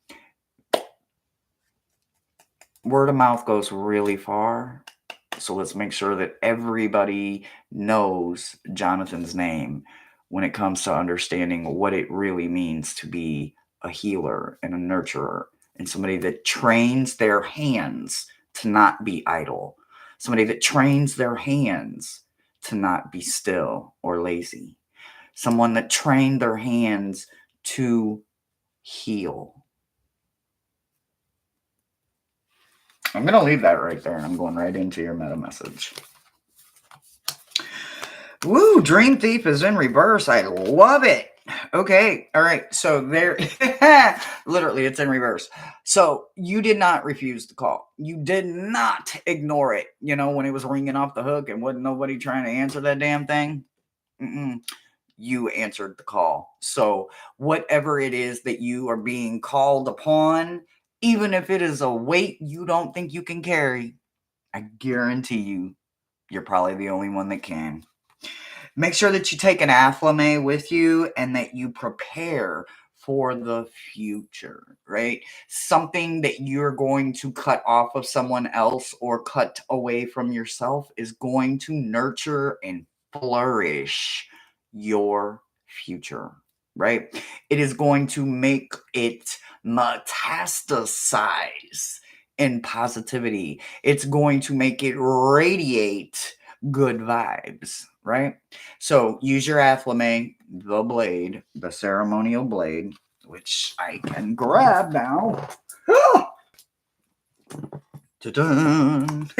word of mouth goes really far. So let's make sure that everybody knows Jonathan's name when it comes to understanding what it really means to be a healer and a nurturer and somebody that trains their hands to not be idle, somebody that trains their hands to not be still or lazy, someone that trained their hands to heal. I'm going to leave that right there, and I'm going right into your meta message. Woo, Dream Thief is in reverse. I love it. Okay, all right. So there, literally, it's in reverse. So you did not refuse the call. You did not ignore it. You know, when it was ringing off the hook and wasn't nobody trying to answer that damn thing. You answered the call. So whatever it is that you are being called upon, even if it is a weight you don't think you can carry, I guarantee you're probably the only one that can. Make sure that you take an affirmation with you and that you prepare for the future, right? Something that you're going to cut off of someone else or cut away from yourself is going to nurture and flourish your future, right? It is going to make it metastasize in positivity. It's going to make it radiate good vibes, right? So use your affirmation, the blade, the ceremonial blade, which I can grab now. Ta-dun.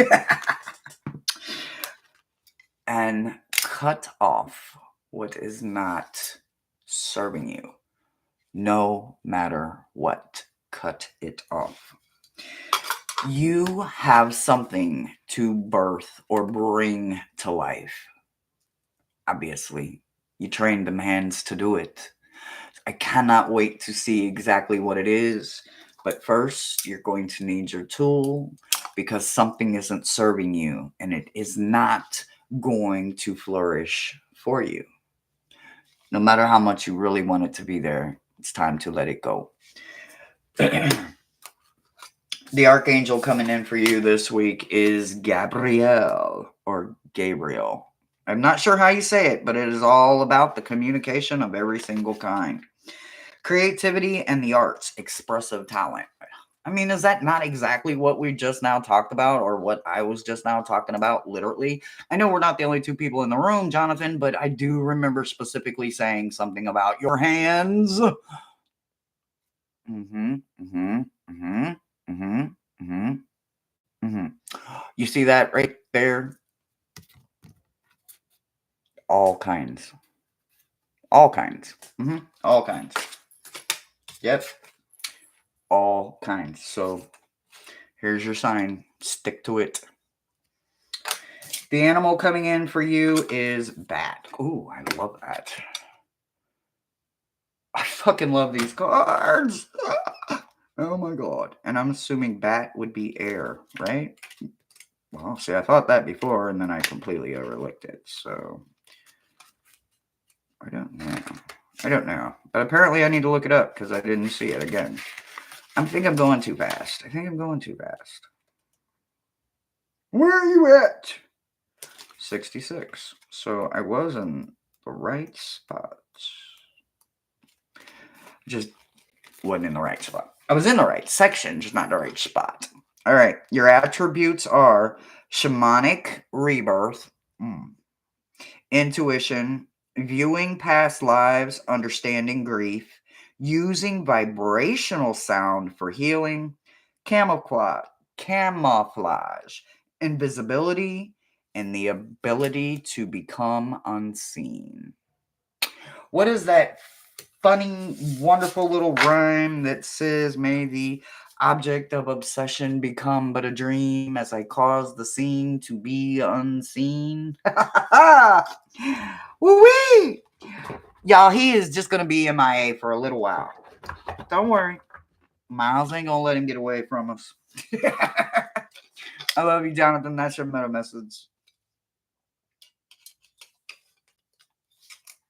And cut off what is not serving you. No matter what, cut it off. You have something to birth or bring to life. Obviously, you trained them hands to do it. I cannot wait to see exactly what it is. But first, you're going to need your tool because something isn't serving you and it is not going to flourish for you. No matter how much you really want it to be there, it's time to let it go. The archangel coming in for you this week is Gabriel or Gabriel. I'm not sure how you say it, but it is all about the communication of every single kind. Creativity and the arts, expressive talent. I mean, is that not exactly what we just now talked about or what I was just now talking about, literally? I know we're not the only two people in the room, Jonathan, but I do remember specifically saying something about your hands. You see that right there? All kinds. All kinds. All kinds. Yep. All kinds. So here's your sign. Stick to it. The animal coming in for you is bat. Ooh, I love that. I fucking love these cards. Oh my god. And I'm assuming bat would be air, right? Well, see, I thought that before and then I completely overlooked it. So I don't know. But apparently I need to look it up because I didn't see it again. I think I'm going too fast. Where are you at? 66. So I was in the right spot. Just wasn't in the right spot. I was in the right section, just not the right spot. All right. Your attributes are shamanic rebirth, intuition, viewing past lives, understanding grief, using vibrational sound for healing, camouflage, invisibility, and the ability to become unseen. What is that funny, wonderful little rhyme that says, may the Object of obsession become but a dream as I cause the scene to be unseen. Woo-wee! Y'all, he is just going to be MIA for a little while. Don't worry. Miles ain't going to let him get away from us. I love you, Jonathan. That's your meta message.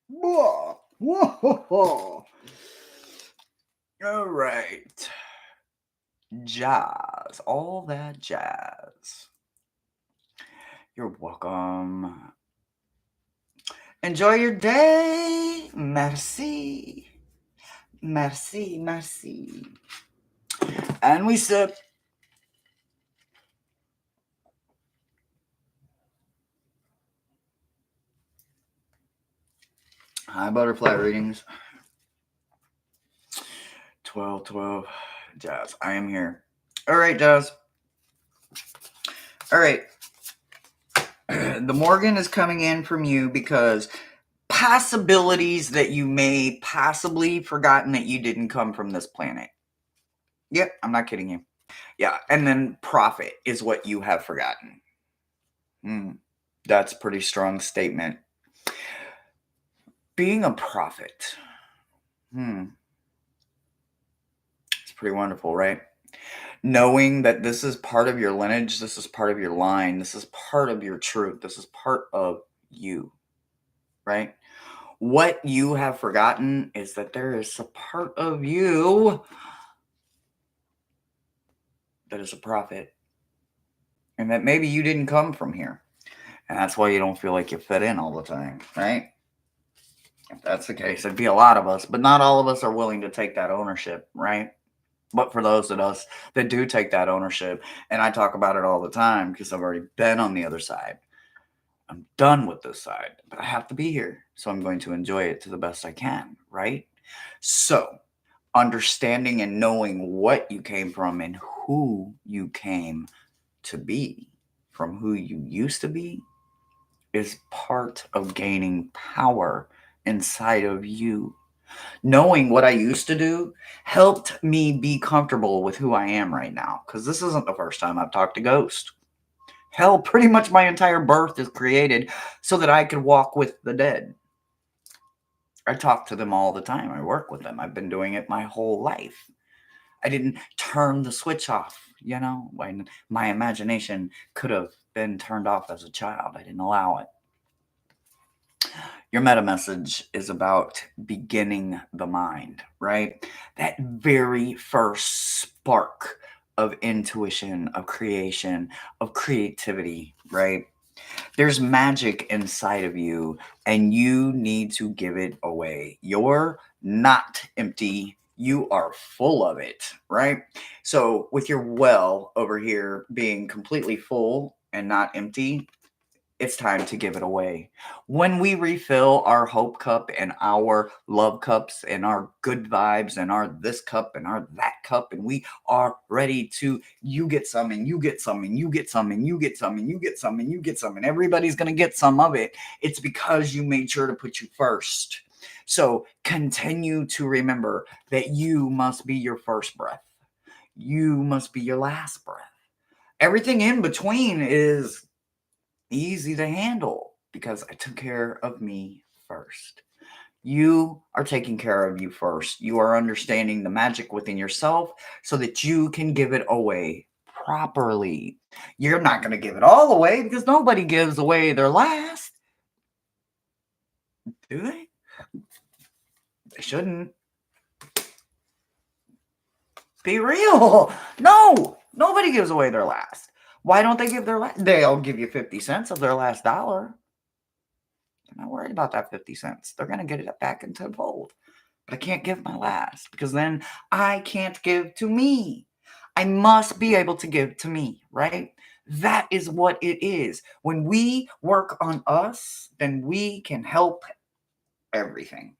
Whoa. Whoa. All right. Jazz. All that jazz. You're welcome. Enjoy your day. Merci. Merci. Merci. And we sip. High butterfly readings. 12. Jazz. I am here. All right, Jazz. All right. The Morgan is coming in from you because possibilities that you may possibly forgotten that you didn't come from this planet. Yep, I'm not kidding you. Yeah, and then profit is what you have forgotten. That's a pretty strong statement. Being a prophet. It's pretty wonderful, right? Knowing that this is part of your lineage, this is part of your line, this is part of your truth, this is part of you, right? What you have forgotten is that there is a part of you that is a prophet, and that maybe you didn't come from here, and that's why you don't feel like you fit in all the time, right? If that's the case, it'd be a lot of us, but not all of us are willing to take that ownership, right? But for those of us that do take that ownership, and I talk about it all the time because I've already been on the other side. I'm done with this side, but I have to be here. So I'm going to enjoy it to the best I can, right? So understanding and knowing what you came from and who you came to be from who you used to be is part of gaining power inside of you. Knowing what I used to do helped me be comfortable with who I am right now, because this isn't the first time I've talked to Ghost. Hell, pretty much my entire birth is created so that I could walk with the dead. I talk to them all the time. I work with them. I've been doing it my whole life. I didn't turn the switch off, when my imagination could have been turned off as a child. I didn't allow it. Your meta message is about beginning the mind, right? That very first spark of intuition, of creation, of creativity, right? There's magic inside of you, and you need to give it away. You're not empty. You are full of it, right? So, with your well over here being completely full and not empty, it's time to give it away. When we refill our hope cup and our love cups and our good vibes and our this cup and our that cup, and we are ready to, you get some and you get some and you get some and you get some and you get some and you get some, and everybody's going to get some of it. It's because you made sure to put you first. So continue to remember that you must be your first breath. You must be your last breath. Everything in between is easy to handle because I took care of me first. You are taking care of you first. You are understanding the magic within yourself so that you can give it away properly. You're not going to give it all away because nobody gives away their last. Do they? They shouldn't. Be real. No, nobody gives away their last. Why don't they give their last? They'll give you 50 cents of their last dollar. They're not worried about that 50 cents. They're going to get it back in tenfold. But I can't give my last because then I can't give to me. I must be able to give to me, right? That is what it is. When we work on us, then we can help everything.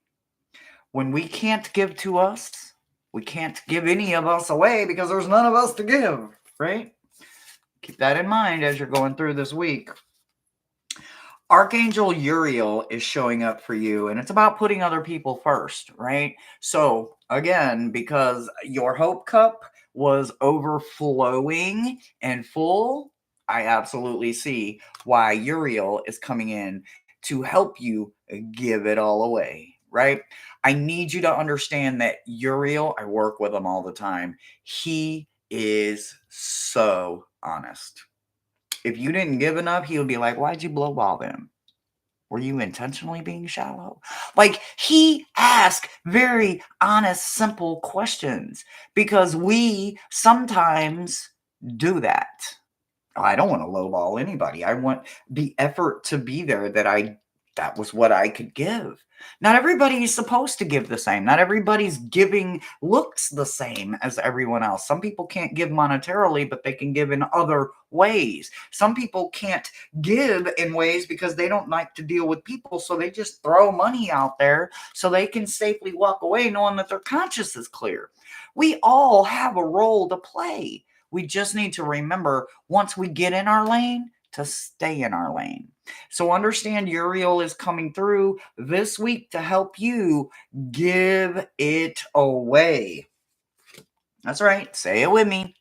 When we can't give to us, we can't give any of us away because there's none of us to give, right? Keep that in mind as you're going through this week. Archangel Uriel is showing up for you, and it's about putting other people first, right? So, again, because your hope cup was overflowing and full, I absolutely see why Uriel is coming in to help you give it all away, right? I need you to understand that Uriel, I work with him all the time. He is so honest. If you didn't give enough, he would be like, why'd you blowball them? Were you intentionally being shallow? Like, he asks very honest, simple questions because we sometimes do that. I don't want to lowball anybody. I want the effort to be there that was what I could give. Not everybody is supposed to give the same. Not everybody's giving looks the same as everyone else. Some people can't give monetarily, but they can give in other ways. Some people can't give in ways because they don't like to deal with people, so they just throw money out there so they can safely walk away knowing that their conscience is clear. We all have a role to play. We just need to remember once we get in our lane to stay in our lane. So understand Uriel is coming through this week to help you give it away. That's right. Say it with me.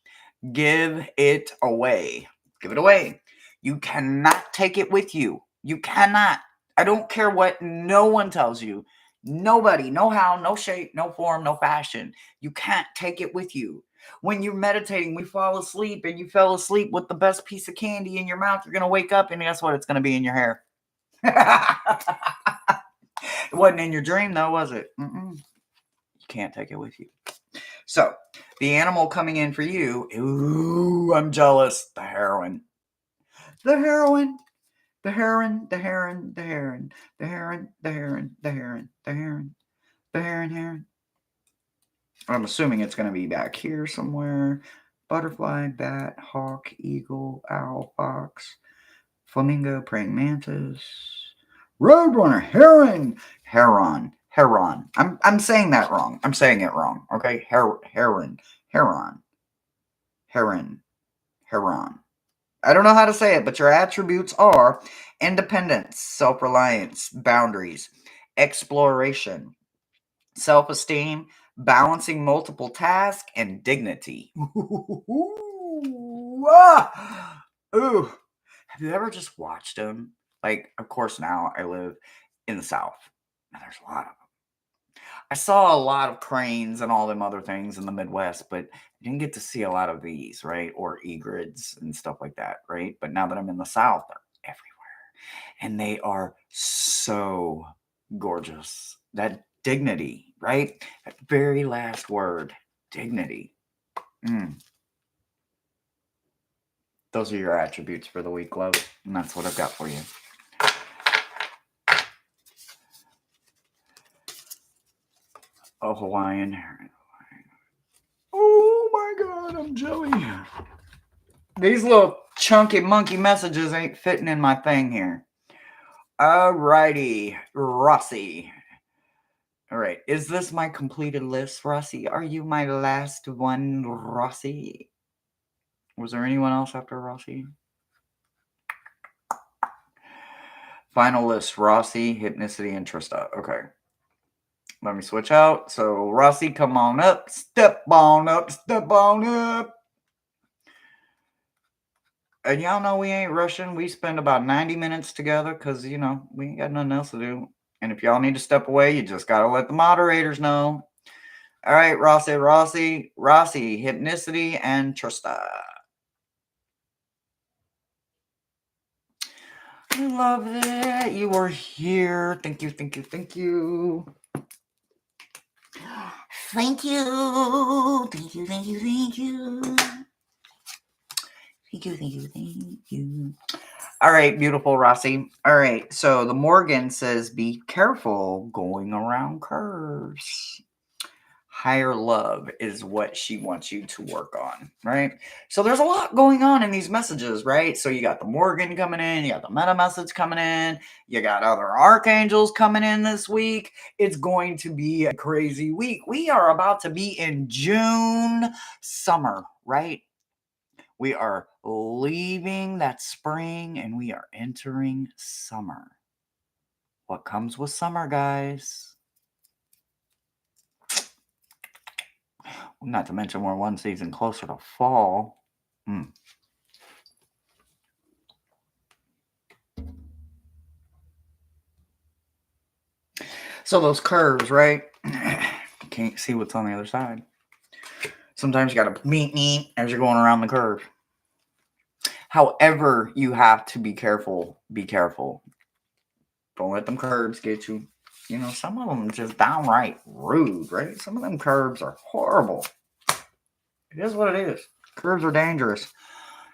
Give it away. Give it away. You cannot take it with you. You cannot. I don't care what no one tells you. Nobody, no how, no shape, no form, no fashion. You can't take it with you. When you're meditating, we fall asleep and you fell asleep with the best piece of candy in your mouth, you're going to wake up and guess what? It's going to be in your hair. It wasn't in your dream, though, was it? You can't take it with you. So, the animal coming in for you, ooh, I'm jealous. The heroine. The heroine. The heron, the heron, the heron, the heron, the heron, the heron, the heron, the heron. I'm assuming it's going to be back here somewhere. Butterfly, bat, hawk, eagle, owl, fox, flamingo, praying mantis, roadrunner, heron. I'm saying that wrong. I'm saying it wrong. Okay, heron. I don't know how to say it, but your attributes are independence, self-reliance, boundaries, exploration, self-esteem, balancing multiple tasks, and dignity. Ooh, ah, ooh. Have you ever just watched them? Like, of course, now I live in the South, and there's a lot of them. I saw a lot of cranes and all them other things in the Midwest, but I didn't get to see a lot of these, right? Or egrets and stuff like that, right? But now that I'm in the South, they're everywhere. And they are so gorgeous. That dignity, right? That very last word, dignity. Those are your attributes for the week, love. And that's what I've got for you. A Hawaiian heron. Oh my God, I'm jelly. These little chunky monkey messages ain't fitting in my thing here. Alrighty, Rossi. All right, is this my completed list, Rossi? Are you my last one, Rossi? Was there anyone else after Rossi? Final list, Rossi, Hypnicity, and Trista. Okay. Let me switch out. So, Rossi, come on up. Step on up. Step on up. And y'all know we ain't rushing. We spend about 90 minutes together because, we ain't got nothing else to do. And if y'all need to step away, you just got to let the moderators know. All right, Rossi, Hypnicity, and Trista. I love that you were here. Thank you. Thank you. Thank you. Thank you. Thank you. Thank you. Thank you. Thank you. Thank you. Thank you. All right, beautiful Rossi. All right, so the Morgan says, be careful going around curves. Higher love is what she wants you to work on, right? So there's a lot going on in these messages, right? So you got the Morgan coming in, you got the meta message coming in, you got other archangels coming in this week. It's going to be a crazy week. We are about to be in June, summer, right? We are leaving that spring and we are entering summer. What comes with summer, guys? Not to mention we're one season closer to fall. Mm. So those curves, right? Can't see what's on the other side. Sometimes you gotta meet as you're going around the curve. However, you have to be careful. Be careful. Don't let them curves get you. You know, some of them just downright rude, right? Some of them curves are horrible. It is what it is. Curves are dangerous.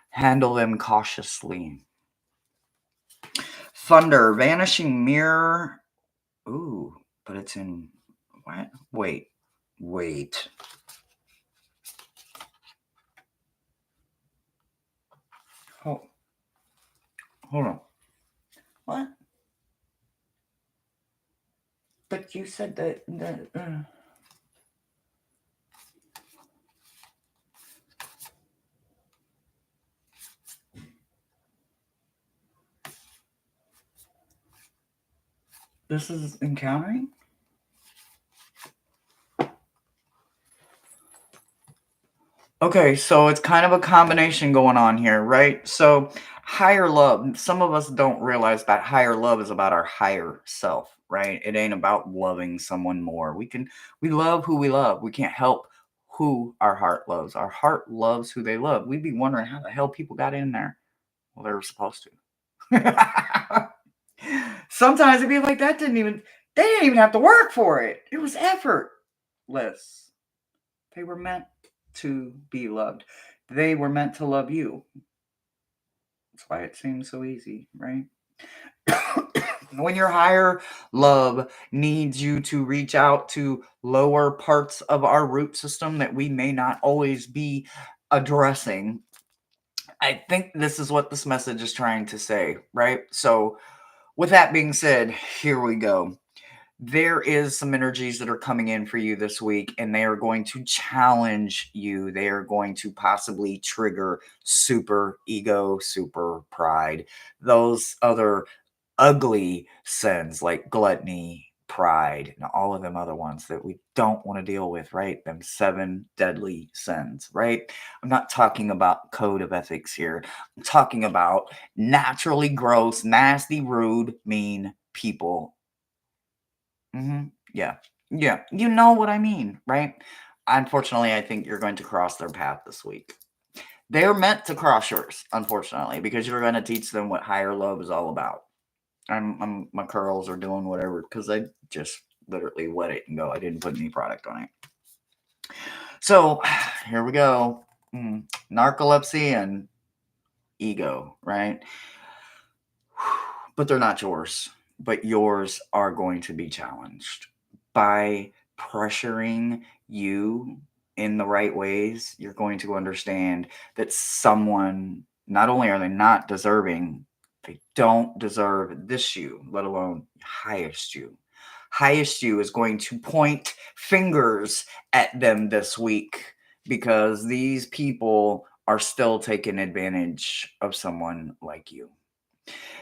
Handle them cautiously. Thunder, vanishing mirror. Ooh, but it's in what? Wait. Hold, hold on. What? But you said that. This is encountering? Okay, so it's kind of a combination going on here, right? So, higher love, some of us don't realize that higher love is about our higher self, right? It ain't about loving someone more. We love who we love. We can't help who our heart loves. Our heart loves who they love. We'd be wondering how the hell people got in there. Well, they were supposed to. Sometimes it'd be like they didn't even have to work for it. It was effortless. They were meant to be loved. They were meant to love you. That's why it seems so easy, right? When your higher love needs you to reach out to lower parts of our root system that we may not always be addressing, I think this is what this message is trying to say, right? So, with that being said, here we go. There is some energies that are coming in for you this week, and they are going to challenge you. They are going to possibly trigger super ego, super pride, those other ugly sins like gluttony, pride, and all of them other ones that we don't want to deal with, right? Them seven deadly sins, right? I'm not talking about code of ethics here. I'm talking about naturally gross, nasty, rude, mean people. Yeah. Yeah. You know what I mean, right? Unfortunately, I think you're going to cross their path this week. They're meant to cross yours, unfortunately, because you're going to teach them what higher love is all about. My curls are doing whatever because I just literally wet it and go. I didn't put any product on it. So here we go. Narcolepsy and ego, right? But they're not yours. But yours are going to be challenged by pressuring you in the right ways. You're going to understand that someone, not only are they not deserving, they don't deserve this you, let alone highest you. Highest you is going to point fingers at them this week because these people are still taking advantage of someone like you.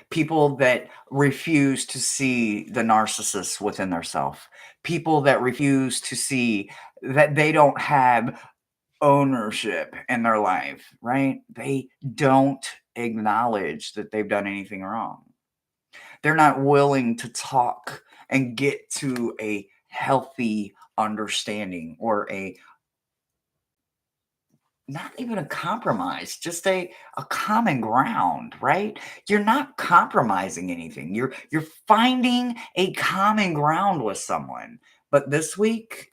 People that refuse to see the narcissist within themselves, people that refuse to see that they don't have ownership in their life, right? They don't acknowledge that they've done anything wrong. They're not willing to talk and get to a healthy understanding or a not even a compromise, just a common ground, right? You're not compromising anything. You're finding a common ground with someone. But this week,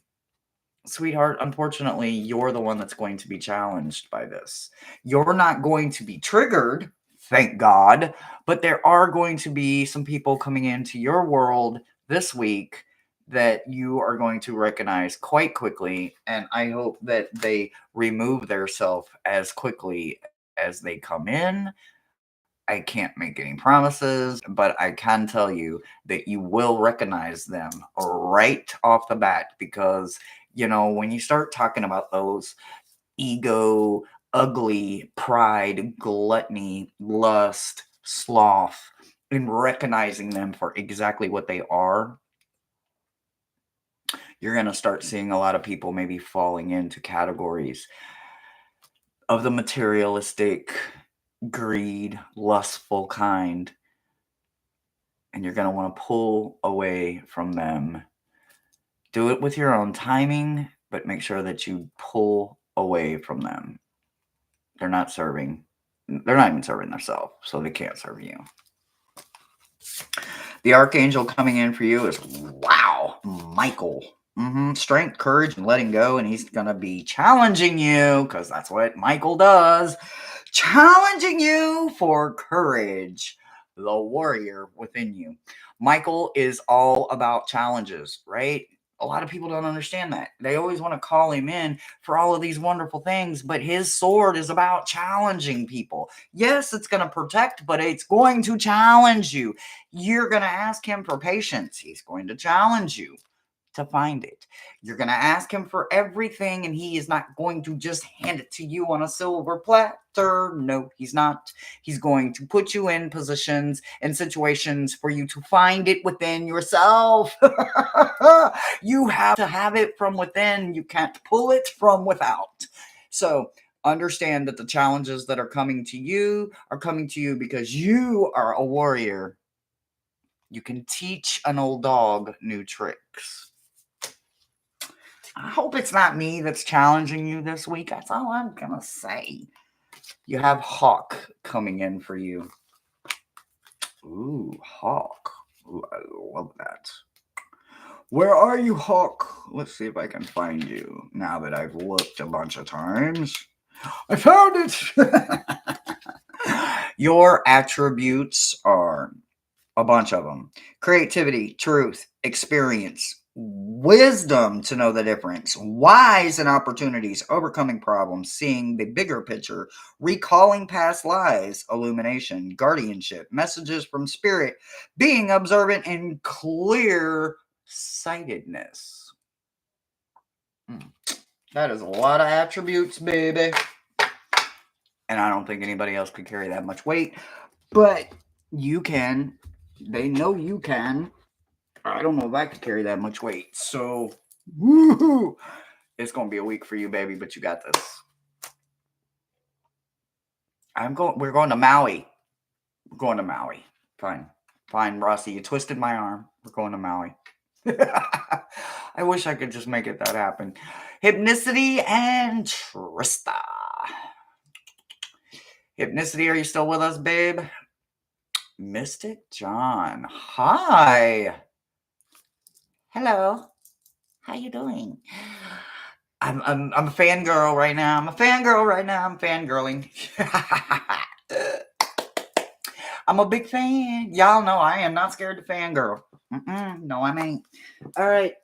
sweetheart, unfortunately, you're the one that's going to be challenged by this. You're not going to be triggered, thank God, but there are going to be some people coming into your world this week that you are going to recognize quite quickly. And I hope that they remove their self as quickly as they come in. I can't make any promises, but I can tell you that you will recognize them right off the bat because, when you start talking about those ego, ugly, pride, gluttony, lust, sloth, and recognizing them for exactly what they are, You're going to start seeing a lot of people maybe falling into categories of the materialistic, greed, lustful kind. And you're going to want to pull away from them. Do it with your own timing, but make sure that you pull away from them. They're not serving. They're not even serving themselves, so they can't serve you. The archangel coming in for you is, wow, Michael. Strength, courage, and letting go. And he's going to be challenging you, because that's what Michael does. Challenging you for courage, the warrior within you. Michael is all about challenges, right? A lot of people don't understand that. They always want to call him in for all of these wonderful things, but his sword is about challenging people. Yes, it's going to protect, but it's going to challenge you. You're going to ask him for patience. He's going to challenge you to find it. You're going to ask him for everything, and he is not going to just hand it to you on a silver platter. No, he's not. He's going to put you in positions and situations for you to find it within yourself. You have to have it from within. You can't pull it from without. So understand that the challenges that are coming to you because you are a warrior. You can teach an old dog new tricks. I hope it's not me that's challenging you this week. That's all I'm going to say. You have Hawk coming in for you. Ooh, Hawk. Ooh, I love that. Where are you, Hawk? Let's see if I can find you now that I've looked a bunch of times. I found it! Your attributes are a bunch of them. Creativity, truth, experience, wisdom to know the difference, wise in opportunities, overcoming problems, seeing the bigger picture, recalling past lives, illumination, guardianship, messages from spirit, being observant, and clear sightedness. That is a lot of attributes, baby. And I don't think anybody else could carry that much weight, but you can. They know you can. I don't know if I could carry that much weight. So, woohoo! It's going to be a week for you, baby, but you got this. We're going to Maui. We're going to Maui. Fine, Rossi. You twisted my arm. We're going to Maui. I wish I could just make it that happen. Hypnicity and Trista. Hypnicity, are you still with us, babe? Mystic John. Hi. Hello. How you doing? I'm a fangirl right now. I'm fangirling. I'm a big fan. Y'all know I am not scared to fangirl. No, I ain't. All right.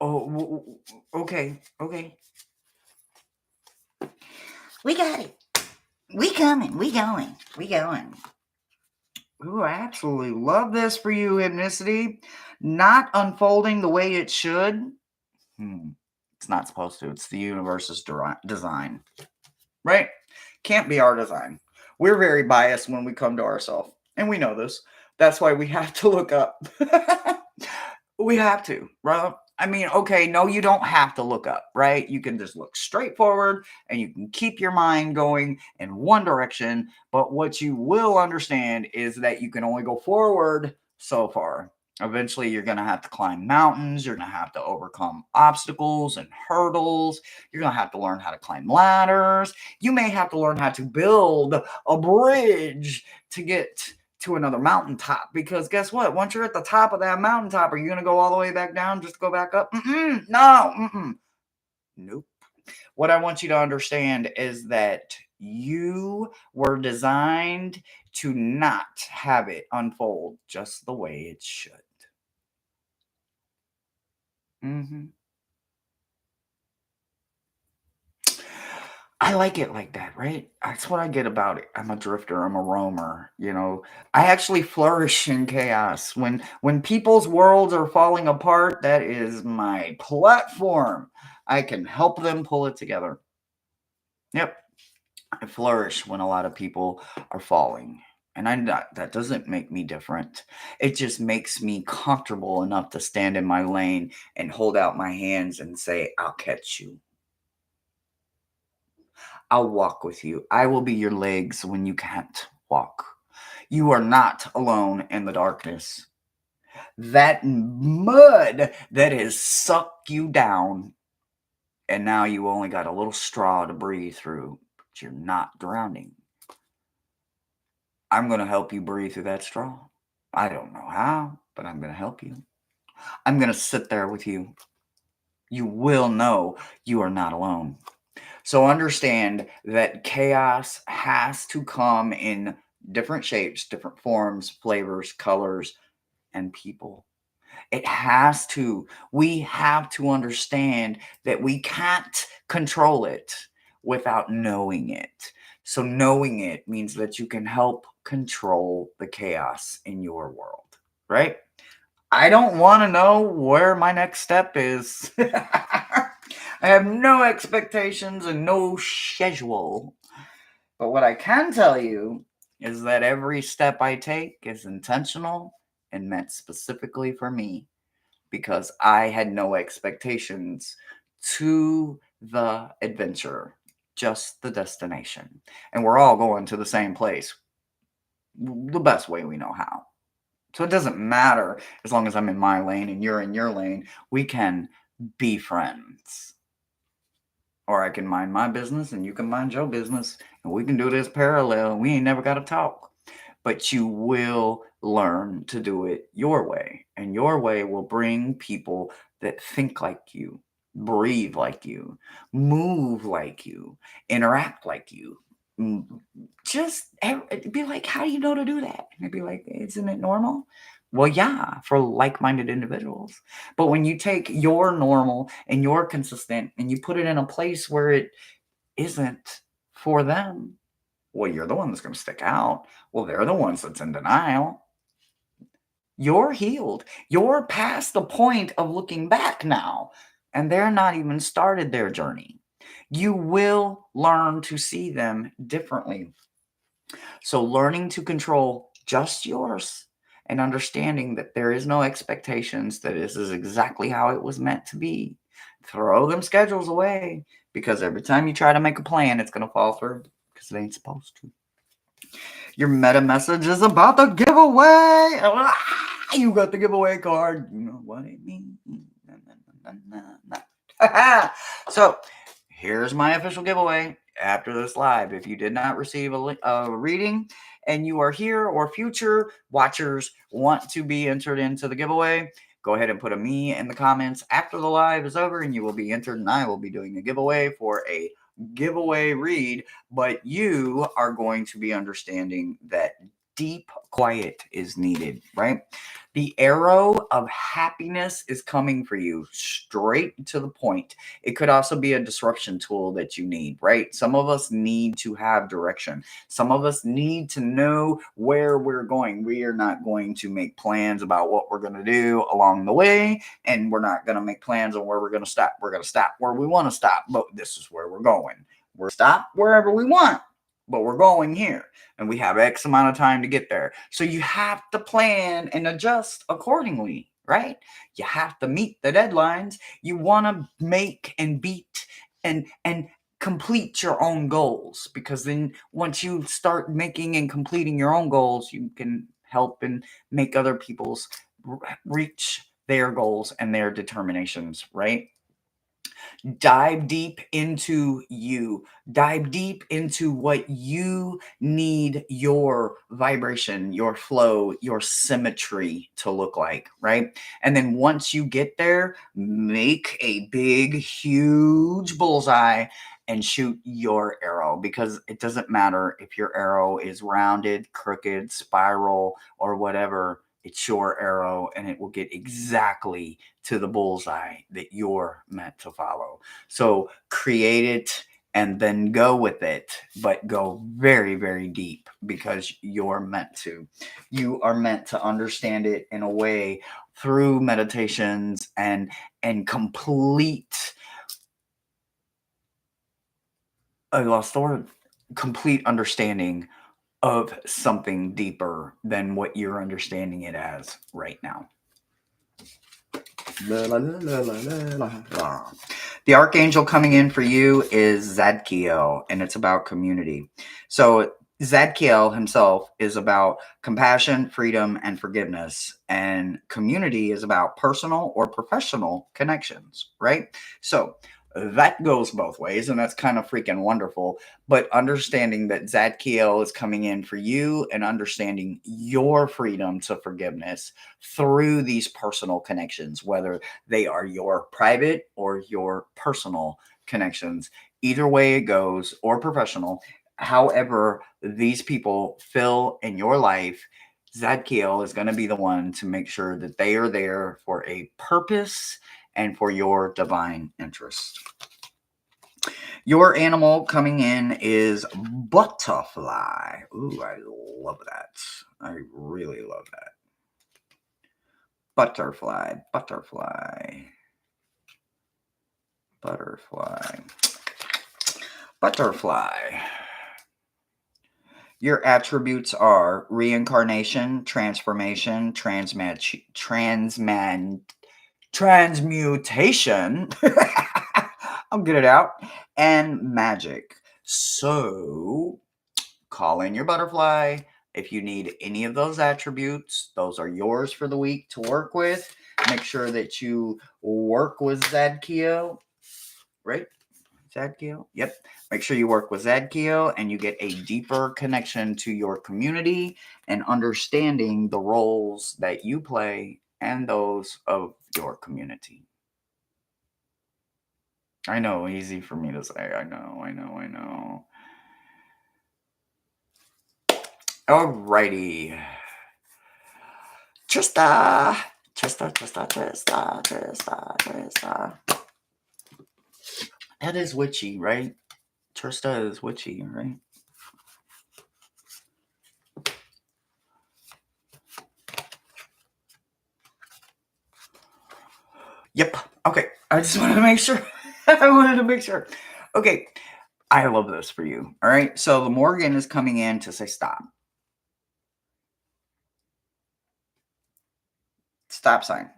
Okay. We got it. We coming. We going. Ooh, I absolutely love this for you, Hypnicity. Not unfolding the way it should. It's not supposed to. It's the universe's design. Right? Can't be our design. We're very biased when we come to ourselves. And we know this. That's why we have to look up. We have to, right? I mean, okay, no, you don't have to look up, right? You can just look straight forward and you can keep your mind going in one direction. But what you will understand is that you can only go forward so far. Eventually, you're going to have to climb mountains. You're going to have to overcome obstacles and hurdles. You're going to have to learn how to climb ladders. You may have to learn how to build a bridge to get to another mountaintop, because guess what? Once you're at the top of that mountaintop, are you going to go all the way back down just to go back up? No. Nope. What I want you to understand is that you were designed to not have it unfold just the way it should. I like it like that, right? That's what I get about it. I'm a drifter. I'm a roamer. I actually flourish in chaos. When people's worlds are falling apart, that is my platform. I can help them pull it together. Yep. I flourish when a lot of people are falling. And that doesn't make me different. It just makes me comfortable enough to stand in my lane and hold out my hands and say, I'll catch you. I'll walk with you. I will be your legs when you can't walk. You are not alone in the darkness. That mud that has sucked you down, and now you only got a little straw to breathe through, but you're not drowning. I'm going to help you breathe through that straw. I don't know how, but I'm going to help you. I'm going to sit there with you. You will know you are not alone. So understand that chaos has to come in different shapes, different forms, flavors, colors, and people. It has to. We have to understand that we can't control it without knowing it. So knowing it means that you can help control the chaos in your world, right? I don't want to know where my next step is. I have no expectations and no schedule. But what I can tell you is that every step I take is intentional and meant specifically for me because I had no expectations to the adventure, just the destination. And we're all going to the same place the best way we know how. So it doesn't matter as long as I'm in my lane and you're in your lane, we can be friends. Or I can mind my business and you can mind your business and we can do this parallel and we ain't never got to talk. But you will learn to do it your way. And your way will bring people that think like you, breathe like you, move like you, interact like you. Just be like, how do you know to do that? And I'd be like, isn't it normal? Well, yeah, for like minded individuals. But when you take your normal and your consistent and you put it in a place where it isn't for them, well, you're the one that's going to stick out. Well, they're the ones that's in denial. You're healed. You're past the point of looking back now, and they're not even started their journey. You will learn to see them differently. So, learning to control just yours and understanding that there is no expectations, that this is exactly how it was meant to be. Throw them schedules away because every time you try to make a plan, it's going to fall through because it ain't supposed to. Your meta message is about the giveaway. You got the giveaway card. You know what it means. So here's my official giveaway after this live. If you did not receive a reading and you are here or future watchers want to be entered into the giveaway, go ahead and put a me in the comments after the live is over and you will be entered and I will be doing a giveaway for a giveaway read, but you are going to be understanding that deep quiet is needed, right? The arrow of happiness is coming for you straight to the point. It could also be a disruption tool that you need, right? Some of us need to have direction. Some of us need to know where we're going. We are not going to make plans about what we're going to do along the way, and we're not going to make plans on where we're going to stop. We're going to stop where we want to stop, but this is where we're going. We're stop wherever we want, but we're going here and we have X amount of time to get there. So you have to plan and adjust accordingly, right? You have to meet the deadlines. You want to make and beat and complete your own goals, because then once you start making and completing your own goals, you can help and make other people's reach their goals and their determinations, right? Dive deep into you. Dive deep into what you need your vibration, your flow, your symmetry to look like, right? And then once you get there, make a big, huge bullseye and shoot your arrow, because it doesn't matter if your arrow is rounded, crooked, spiral, or whatever. It's your arrow and it will get exactly to the bullseye that you're meant to follow. So create it and then go with it, but go very, very deep because you're meant to. You are meant to understand it in a way through meditations and complete, I lost the word, complete understanding of something deeper than what you're understanding it as right now. La, la, la, la, la, la. The archangel coming in for you is Zadkiel, and it's about community. So Zadkiel himself is about compassion, freedom, and forgiveness. And community is about personal or professional connections, right? So that goes both ways, and that's kind of freaking wonderful. But understanding that Zadkiel is coming in for you and understanding your freedom to forgiveness through these personal connections, whether they are your private or your personal connections. Either way it goes, or professional. However, these people fill in your life, Zadkiel is going to be the one to make sure that they are there for a purpose and for your divine interest. Your animal coming in is butterfly. Ooh, I love that. I really love that. Butterfly, butterfly, butterfly, butterfly. Your attributes are reincarnation, transformation, transmutation. I'll get it out. And magic. So call in your butterfly. If you need any of those attributes, those are yours for the week to work with. Make sure that you work with Zadkiel, right? Zadkiel? Yep. Make sure you work with Zadkiel and you get a deeper connection to your community and understanding the roles that you play and those of your community. I know, easy for me to say. I know. Alrighty. Trista. That is witchy, right? Trista is witchy, right? Yep. Okay. I just wanted to make sure. Okay. I love this for you. All right. So the Morgan is coming in to say stop. Stop sign.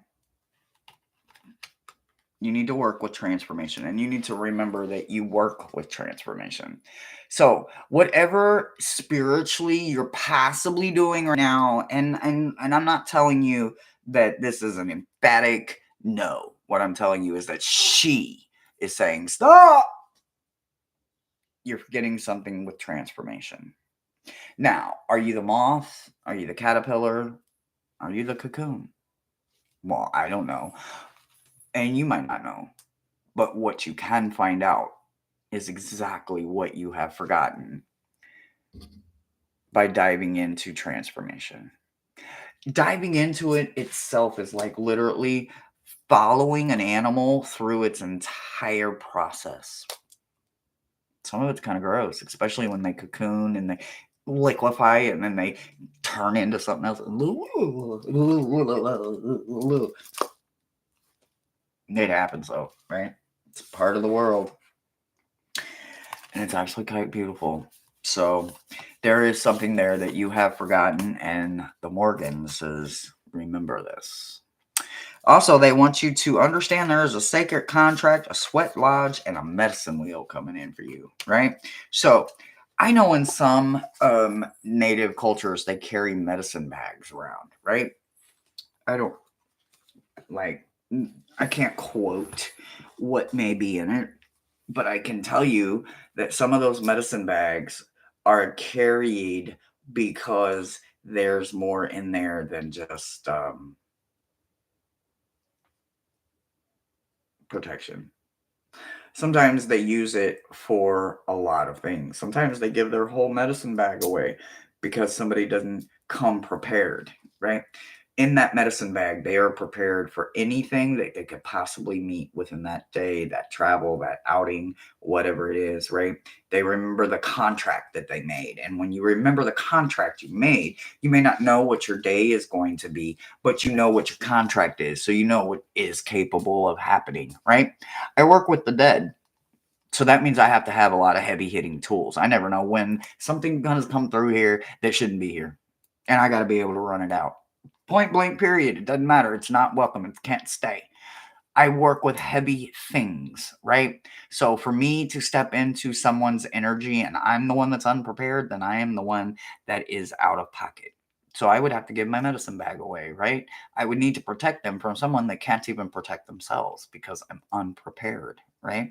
You need to work with transformation, and you need to remember that you work with transformation. So whatever spiritually you're possibly doing right now, and I'm not telling you that this is an emphatic no. What I'm telling you is that she is saying stop. You're forgetting something with transformation. Now, are you the moth? Are you the caterpillar? Are you the cocoon? Well, I don't know. And you might not know. But what you can find out is exactly what you have forgotten by diving into transformation. Diving into it itself is like literally following an animal through its entire process. Some of it's kind of gross, especially when they cocoon and they liquefy and then they turn into something else. It happens though, right? It's part of the world. And it's actually quite beautiful. So there is something there that you have forgotten, and the Morgan says, remember this. Also, they want you to understand there is a sacred contract, a sweat lodge, and a medicine wheel coming in for you, right? So I know in some native cultures, they carry medicine bags around, right? I don't I can't quote what may be in it, but I can tell you that some of those medicine bags are carried because there's more in there than just protection. Sometimes they use it for a lot of things. Sometimes they give their whole medicine bag away because somebody doesn't come prepared, right? In that medicine bag, they are prepared for anything that they could possibly meet within that day, that travel, that outing, whatever it is, right? They remember the contract that they made. And when you remember the contract you made, you may not know what your day is going to be, but you know what your contract is. So you know what is capable of happening, right? I work with the dead. So that means I have to have a lot of heavy hitting tools. I never know when something gonna come through here that shouldn't be here. And I gotta be able to run it out. Point blank, period. It doesn't matter. It's not welcome. It can't stay. I work with heavy things, right? So for me to step into someone's energy and I'm the one that's unprepared, then I am the one that is out of pocket. So I would have to give my medicine bag away, right? I would need to protect them from someone that can't even protect themselves because I'm unprepared, right?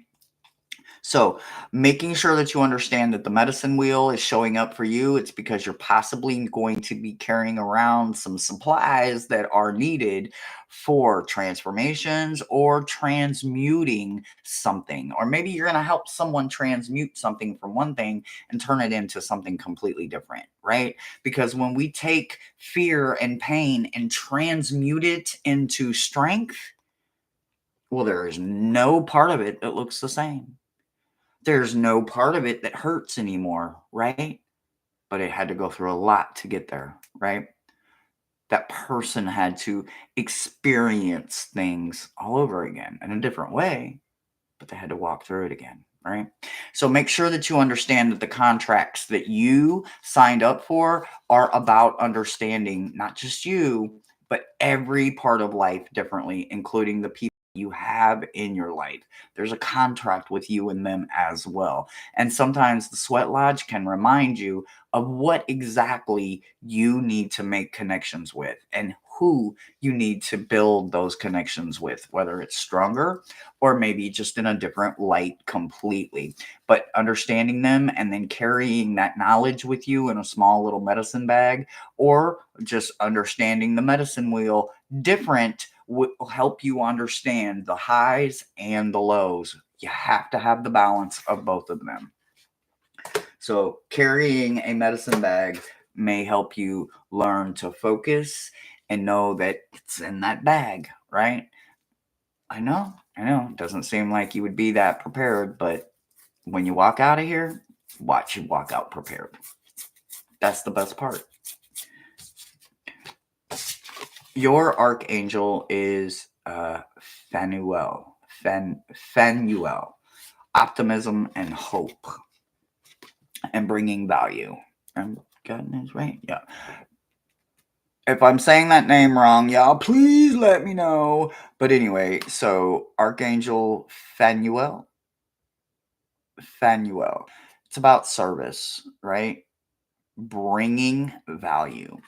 So, making sure that you understand that the medicine wheel is showing up for you, it's because you're possibly going to be carrying around some supplies that are needed for transformations or transmuting something. Or maybe you're going to help someone transmute something from one thing and turn it into something completely different, right? Because when we take fear and pain and transmute it into strength, well, there is no part of it that looks the same. There's no part of it that hurts anymore, right? But it had to go through a lot to get there, right? That person had to experience things all over again in a different way, but they had to walk through it again, right? So make sure that you understand that the contracts that you signed up for are about understanding not just you, but every part of life differently, including the people you have in your life. There's a contract with you and them as well. And sometimes the sweat lodge can remind you of what exactly you need to make connections with and who you need to build those connections with, whether it's stronger or maybe just in a different light completely. But understanding them and then carrying that knowledge with you in a small little medicine bag, or just understanding the medicine wheel different, will help you understand the highs and the lows. You have to have the balance of both of them. So, carrying a medicine bag may help you learn to focus and know that it's in that bag, right? I know. It doesn't seem like you would be that prepared, but when you walk out of here, watch you walk out prepared. That's the best part. Your archangel is Phanuel. Phanuel. Optimism and hope and bringing value. I'm getting this right? Yeah. If I'm saying that name wrong, y'all, please let me know. But anyway, so Archangel Phanuel. Phanuel. It's about service, right? Bringing value.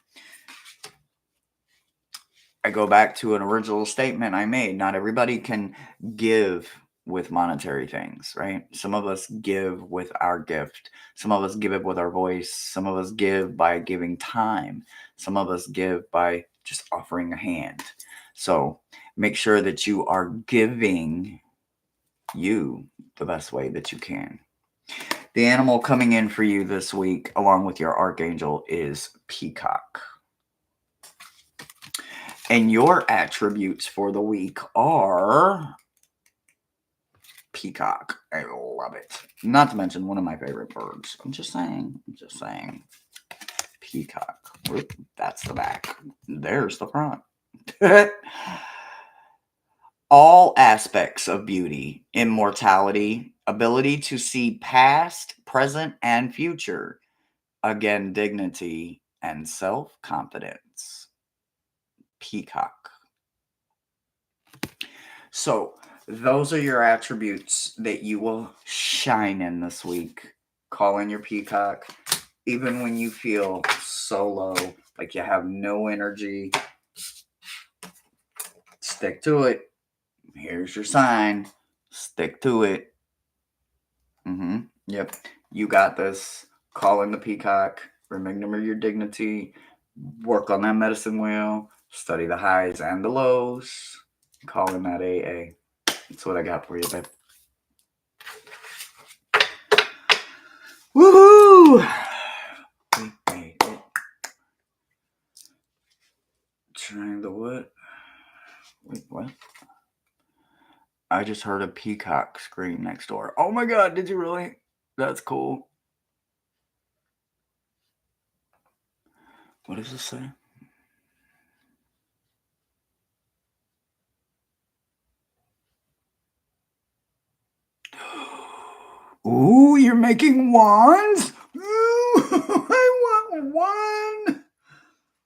I go back to an original statement I made. Not everybody can give with monetary things, right? Some of us give with our gift. Some of us give it with our voice. Some of us give by giving time. Some of us give by just offering a hand. So make sure that you are giving you the best way that you can. The animal coming in for you this week, along with your archangel, is peacock. And your attributes for the week are peacock. I love it. Not to mention one of my favorite birds. I'm just saying. Peacock. Whoop, that's the back. There's the front. All aspects of beauty, immortality, ability to see past, present, and future. Again, dignity and self-confidence. Peacock. So, those are your attributes that you will shine in this week. Call in your peacock. Even when you feel so low, like you have no energy, stick to it. Here's your sign. Stick to it. Yep. You got this. Call in the peacock. Remember your dignity. Work on that medicine wheel. Study the highs and the lows. Call in that AA. That's what I got for you, babe. Woohoo! Wait. Trying the what? Wait, what? I just heard a peacock scream next door. Oh my god, did you really? That's cool. What does this say? making wands. Ooh, I want one.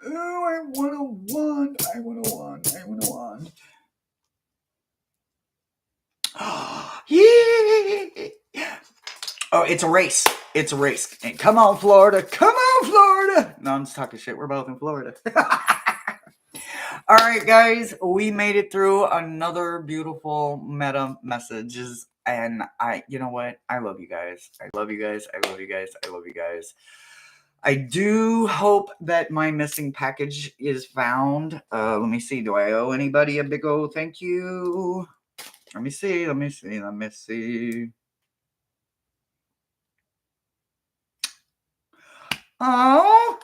Ooh, I want a wand. I want a wand. I want a wand. Yeah. Oh, it's a race. It's a race. And come on, Florida. Come on, Florida. No, I'm just talking shit. We're both in Florida. All right, guys. We made it through another beautiful meta messages. And you know what? I love you guys. I love you guys. I love you guys. I love you guys. I do hope that my missing package is found. Let me see. Do I owe anybody a big old thank you? Let me see. Let me see. Let me see. Oh,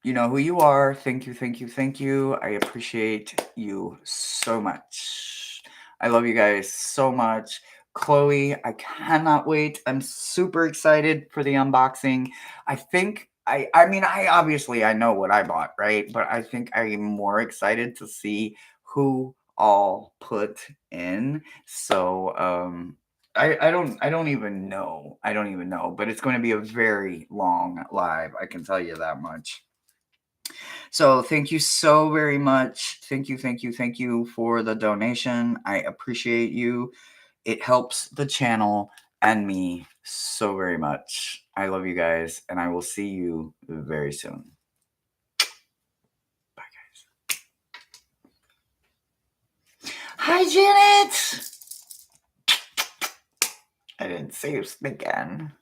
you know who you are. Thank you, thank you, thank you. I appreciate you so much. I love you guys so much. Chloe, I cannot wait. I'm super excited for the unboxing. I think I mean I obviously I know what I bought, right? But I think I'm more excited to see who all put in. So I don't even know. I don't even know, but it's going to be a very long live. I can tell you that much. So thank you so very much. Thank you, thank you, thank you for the donation. I appreciate you. It helps the channel and me so very much. I love you guys, and I will see you very soon. Bye, guys. Hi, Janet. I didn't see you again.